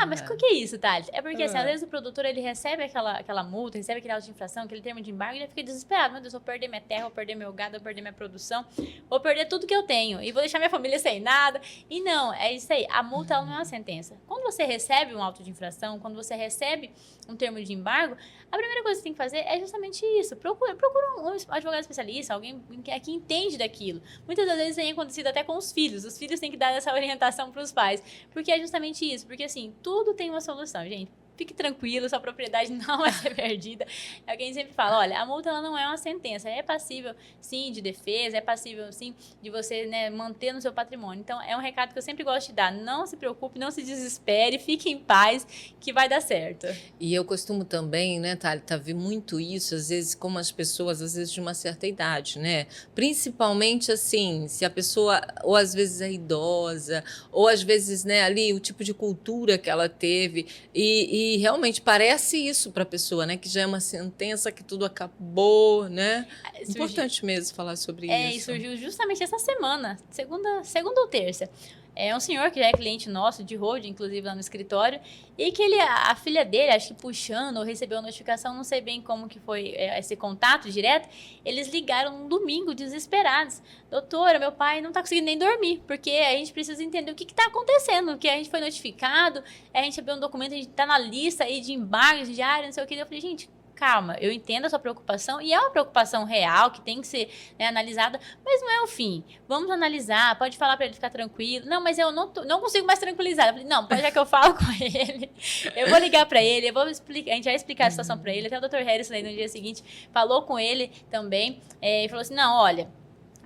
Speaker 3: Mas o que é isso, Thales? É porque, assim, às vezes o produtor, ele recebe aquela multa, recebe aquele auto de infração, aquele termo de embargo, e ele fica desesperado. Meu Deus, vou perder minha terra, vou perder meu gado, vou perder minha produção, vou perder tudo que eu tenho, e vou deixar minha família sem nada. E não, é isso aí. A multa, ela não é uma sentença. Quando você recebe um auto de infração, quando você recebe um termo de embargo, a primeira coisa que você tem que fazer é justamente isso. Procura um advogado especialista, alguém que entende daquilo. Muitas das vezes tem acontecido até com os filhos. Os filhos têm que dar essa orientação para os pais. Porque é justamente isso. Porque, assim, tudo tem uma solução, gente. fique tranquilo, sua propriedade não vai ser perdida. Alguém sempre fala, olha, a multa ela não é uma sentença, é passível, sim, de defesa, é passível, sim, de você, né, manter no seu patrimônio. Então, é um recado que eu sempre gosto de dar. Não se preocupe, não se desespere, fique em paz, que vai dar certo.
Speaker 1: E eu costumo também, né, Thalita, ver muito isso, às vezes, como as pessoas, às vezes, de uma certa idade, né? Principalmente, assim, se a pessoa, ou às vezes é idosa, ou às vezes, né, ali, o tipo de cultura que ela teve, e realmente parece isso para a pessoa, né? Que já é uma sentença, que tudo acabou, né? Importante mesmo falar sobre isso.
Speaker 3: E surgiu justamente essa semana, segunda ou terça. É um senhor que já é cliente nosso, de road, inclusive lá no escritório, e que a filha dele, acho que puxando ou recebeu a notificação, não sei bem como que foi esse contato direto, eles ligaram no domingo, desesperados. Doutora, meu pai não tá conseguindo nem dormir, porque a gente precisa entender o que tá acontecendo, que a gente foi notificado, a gente abriu um documento, a gente tá na lista aí de embargos diários, não sei o que. Eu falei, gente, calma, eu entendo a sua preocupação e é uma preocupação real que tem que ser, né, analisada, mas não é o fim. Vamos analisar, pode falar para ele ficar tranquilo. Não, mas eu não consigo mais tranquilizar. Eu falei, não, já que eu falo com ele, eu vou ligar para ele, a gente vai explicar a situação para ele. Até o Dr. Harrison aí no dia seguinte falou com ele também e falou assim, não, olha,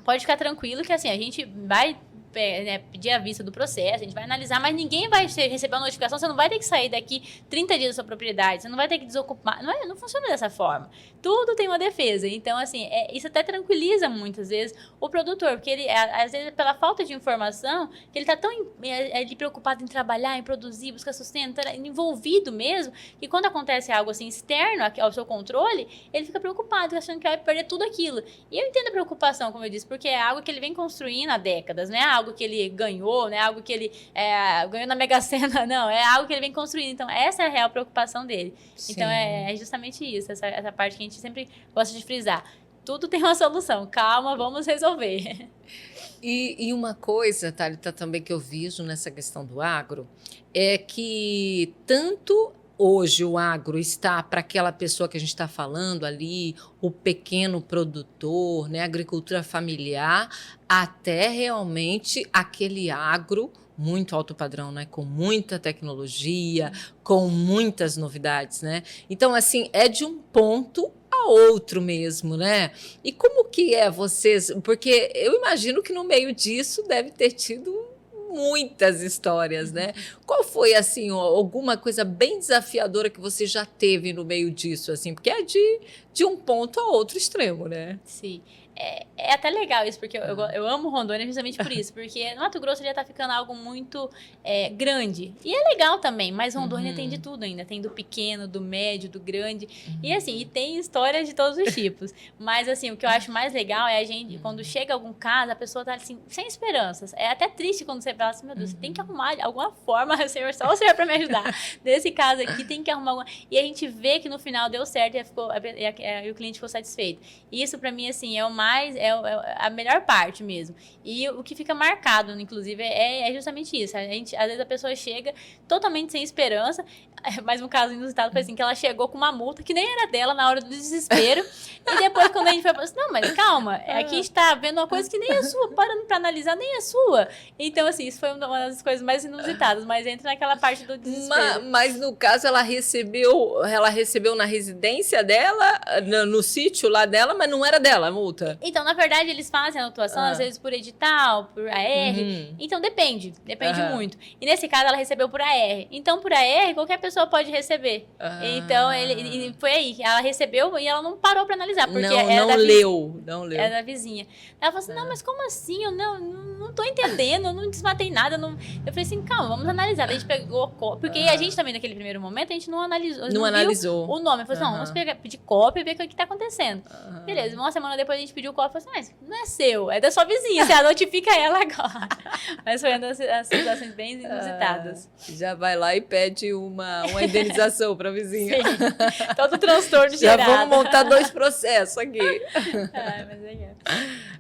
Speaker 3: pode ficar tranquilo que assim, a gente vai pedir a vista do processo, a gente vai analisar, mas ninguém vai receber uma notificação, você não vai ter que sair daqui 30 dias da sua propriedade, você não vai ter que desocupar, não funciona dessa forma. Tudo tem uma defesa, então assim, isso até tranquiliza muitas vezes o produtor, porque ele, às vezes, pela falta de informação, que ele está tão preocupado em trabalhar, em produzir, buscar sustento, envolvido mesmo, que quando acontece algo assim externo ao seu controle, ele fica preocupado, achando que vai perder tudo aquilo. E eu entendo a preocupação, como eu disse, porque é algo que ele vem construindo há décadas, não é algo que ele ganhou, não é algo que ele ganhou na Mega Sena, não, é algo que ele vem construindo. Então, essa é a real preocupação dele. Sim. Então, é justamente isso, essa parte que a gente sempre gosta de frisar. Tudo tem uma solução, calma, vamos resolver.
Speaker 1: E uma coisa, Thalita, também que eu vejo nessa questão do agro, é que tanto hoje o agro está para aquela pessoa que a gente está falando ali, o pequeno produtor, né, agricultura familiar, até realmente aquele agro muito alto padrão, né, com muita tecnologia, com muitas novidades, né? Então, assim, é de um ponto a outro mesmo, né? E como que é vocês? Porque eu imagino que no meio disso deve ter tido muitas histórias, né? Qual foi, assim, alguma coisa bem desafiadora que você já teve no meio disso, assim? Porque é de um ponto a outro extremo, né?
Speaker 3: Sim. É até legal isso, porque eu amo Rondônia justamente por isso, porque no Mato Grosso já tá ficando algo muito grande. E é legal também, mas Rondônia tem de tudo ainda. Tem do pequeno, do médio, do grande. E assim, e tem histórias de todos os tipos. Mas assim, o que eu acho mais legal é a gente, quando chega algum caso, a pessoa tá assim, sem esperanças. É até triste quando você fala assim, meu Deus, você tem que arrumar de alguma forma, Senhor, só o Senhor pra me ajudar. Nesse caso aqui, tem que arrumar alguma... E a gente vê que no final deu certo e o cliente ficou satisfeito. E isso pra mim, assim, é a melhor parte mesmo. E o que fica marcado, inclusive, é justamente isso. Às vezes a pessoa chega totalmente sem esperança. Mais um caso inusitado foi assim, que ela chegou com uma multa que nem era dela na hora do desespero. E depois, quando a gente foi, falou assim, não, mas calma, aqui a gente tá vendo uma coisa que nem é sua, parando pra analisar, nem é sua. Então, assim, isso foi uma das coisas mais inusitadas, mas entra naquela parte do desespero.
Speaker 1: Mas no caso, ela recebeu na residência dela, no sítio lá dela, mas não era dela a multa?
Speaker 3: Então, na verdade, eles fazem a autuação, às vezes, por edital, por AR. Então, depende muito. E nesse caso, ela recebeu por AR. Então, por AR, qualquer pessoa pode receber. Então, foi aí. Ela recebeu e ela não parou pra analisar. Porque
Speaker 1: não leu.
Speaker 3: É da vizinha. Ela falou assim, não, mas como assim? Eu não tô entendendo, eu não desmatei nada. Eu falei assim, calma, vamos analisar. Daí a gente pegou cópia. Porque a gente também, naquele primeiro momento, a gente não analisou. Não analisou o nome. Eu falei assim, não, vamos pedir cópia e ver o que tá acontecendo. Beleza, uma semana depois a gente pediu cópia. Eu falei assim, mas não é seu, é da sua vizinha. Você notifica ela agora. Mas foi uma das situações bem inusitadas.
Speaker 1: Já vai lá e pede uma indenização pra vizinha.
Speaker 3: Sim, todo transtorno gerado.
Speaker 1: Já vamos montar 2 processos aqui.
Speaker 3: Mas é.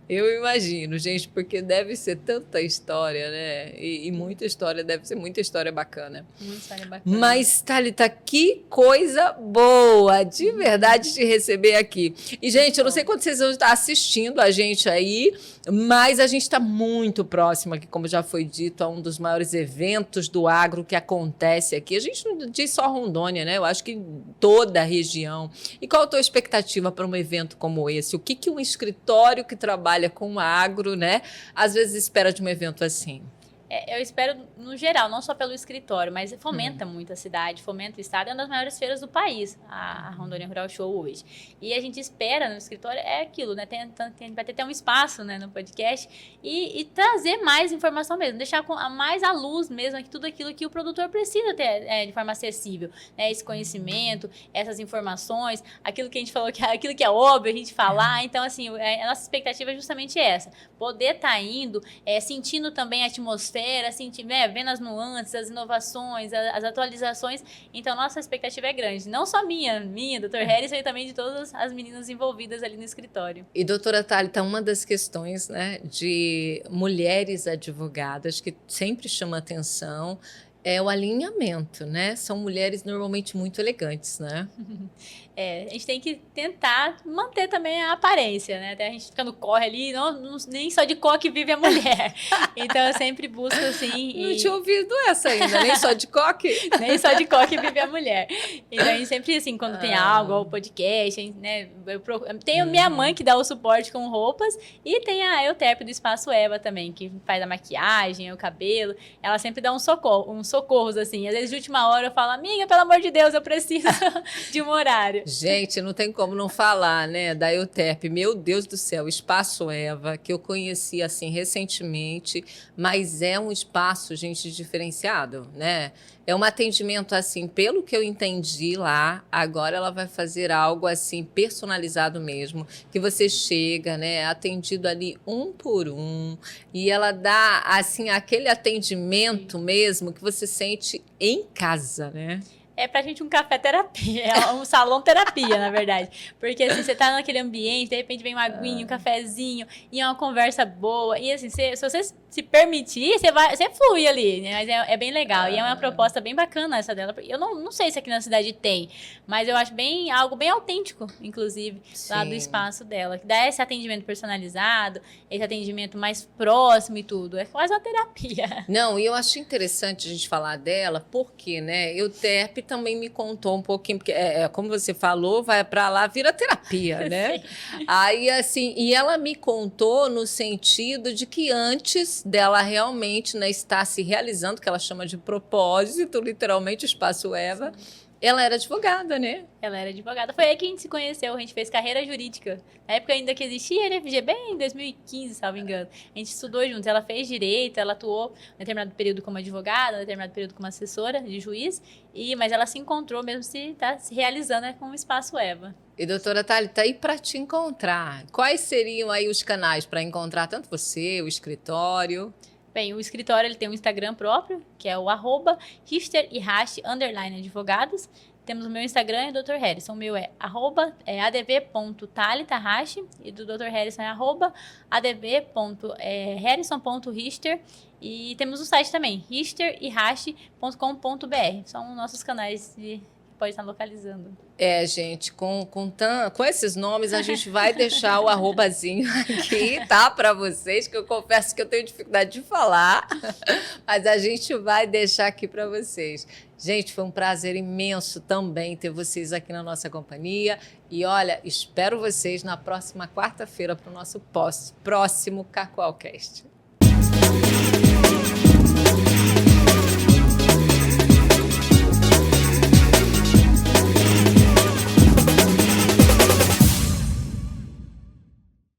Speaker 1: Eu imagino, gente, porque deve ser tanta história, né? E muita história, deve ser muita história bacana.
Speaker 3: Muita história bacana.
Speaker 1: Mas, Thalita, que coisa boa, de verdade, te receber aqui. E, gente, eu não sei quando vocês vão estar assistindo assistindo a gente aí, mas a gente está muito próximo aqui, como já foi dito, a um dos maiores eventos do agro que acontece aqui. A gente não diz só Rondônia, né? Eu acho que toda a região. E qual a tua expectativa para um evento como esse? O que um escritório que trabalha com agro, né, às vezes espera de um evento assim?
Speaker 3: Eu espero, no geral, não só pelo escritório, mas fomenta muito a cidade, fomenta o estado. É uma das maiores feiras do país, a Rondônia Rural Show hoje. E a gente espera no escritório, é aquilo, né? Vai ter até um espaço, né, no podcast e trazer mais informação mesmo, deixar mais à luz mesmo tudo aquilo que o produtor precisa ter de forma acessível, né? Esse conhecimento, essas informações, aquilo que a gente falou, aquilo que é óbvio a gente falar. Então, assim, a nossa expectativa é justamente essa, poder estar indo, sentindo também a atmosfera, vendo as nuances, as inovações, as atualizações. Então, nossa expectativa é grande. Não só minha, Dr. Harrison, e também de todas as meninas envolvidas ali no escritório.
Speaker 1: E, doutora Thalita, uma das questões, né, de mulheres advogadas que sempre chama atenção é o alinhamento, né? São mulheres normalmente muito elegantes, né?
Speaker 3: A gente tem que tentar manter também a aparência, né? Até a gente fica no corre ali, nem só de coque vive a mulher. Então, eu sempre busco, assim...
Speaker 1: Não tinha ouvido essa ainda, nem só de coque?
Speaker 3: Nem só de coque vive a mulher. Então, a gente sempre, assim, quando tem algo, ou podcast, né? Tenho minha mãe que dá o suporte com roupas e tem a Euterpe do Espaço Eva também, que faz a maquiagem, o cabelo. Ela sempre dá uns socorros, assim. Às vezes, de última hora, eu falo, amiga, pelo amor de Deus, eu preciso de um horário.
Speaker 1: Gente, não tem como não falar, né, da Euterpe. Meu Deus do céu, Espaço Eva, que eu conheci, assim, recentemente, mas é um espaço, gente, diferenciado, né? É um atendimento, assim, pelo que eu entendi lá, agora ela vai fazer algo, assim, personalizado mesmo, que você chega, né, atendido ali um por um, e ela dá, assim, aquele atendimento mesmo que você sente em casa, né?
Speaker 3: É pra gente um café terapia, é um salão terapia, na verdade. Porque assim, você tá naquele ambiente, de repente vem uma aguinha, um cafezinho, e é uma conversa boa. E assim, se você se permitir, você flui ali, né? Mas é bem legal. E é uma proposta bem bacana essa dela. Eu não sei se aqui na cidade tem, mas eu acho algo bem autêntico, inclusive, lá do espaço dela. Que dá esse atendimento personalizado, esse atendimento mais próximo e tudo. É quase uma terapia.
Speaker 1: Não, e eu acho interessante a gente falar dela, porque, né, Euterpe também me contou um pouquinho, porque, como você falou, vai para lá, vira terapia, né? Aí, assim, e ela me contou no sentido de que antes dela realmente, né, estar se realizando, que ela chama de propósito, literalmente, o Espaço Eva, ela era advogada, né?
Speaker 3: Ela era advogada. Foi aí que a gente se conheceu, a gente fez carreira jurídica. Na época ainda que existia a FGB, em 2015, salvo engano. A gente estudou juntos, ela fez direito, ela atuou em determinado período como advogada, em determinado período como assessora de juiz, mas ela se encontrou mesmo, se realizando com o Espaço Eva.
Speaker 1: E, doutora Thalita, aí para te encontrar, quais seriam aí os canais para encontrar tanto você, o escritório?
Speaker 3: Bem, o escritório ele tem um Instagram próprio, que é o @hister_e_hashi_advogados. Temos o meu Instagram, é Dr. Harrison. O meu é @adv.thalitahashi e do Dr. Harrison é @adv.harrison.hister. E temos o site também, histerehashi.com.br. São nossos canais que pode estar localizando.
Speaker 1: Gente, com esses nomes a gente vai deixar o arrobazinho aqui, tá? Para vocês, que eu confesso que eu tenho dificuldade de falar, mas a gente vai deixar aqui para vocês. Gente, foi um prazer imenso também ter vocês aqui na nossa companhia. E olha, espero vocês na próxima quarta-feira para o nosso próximo Cacoalcast.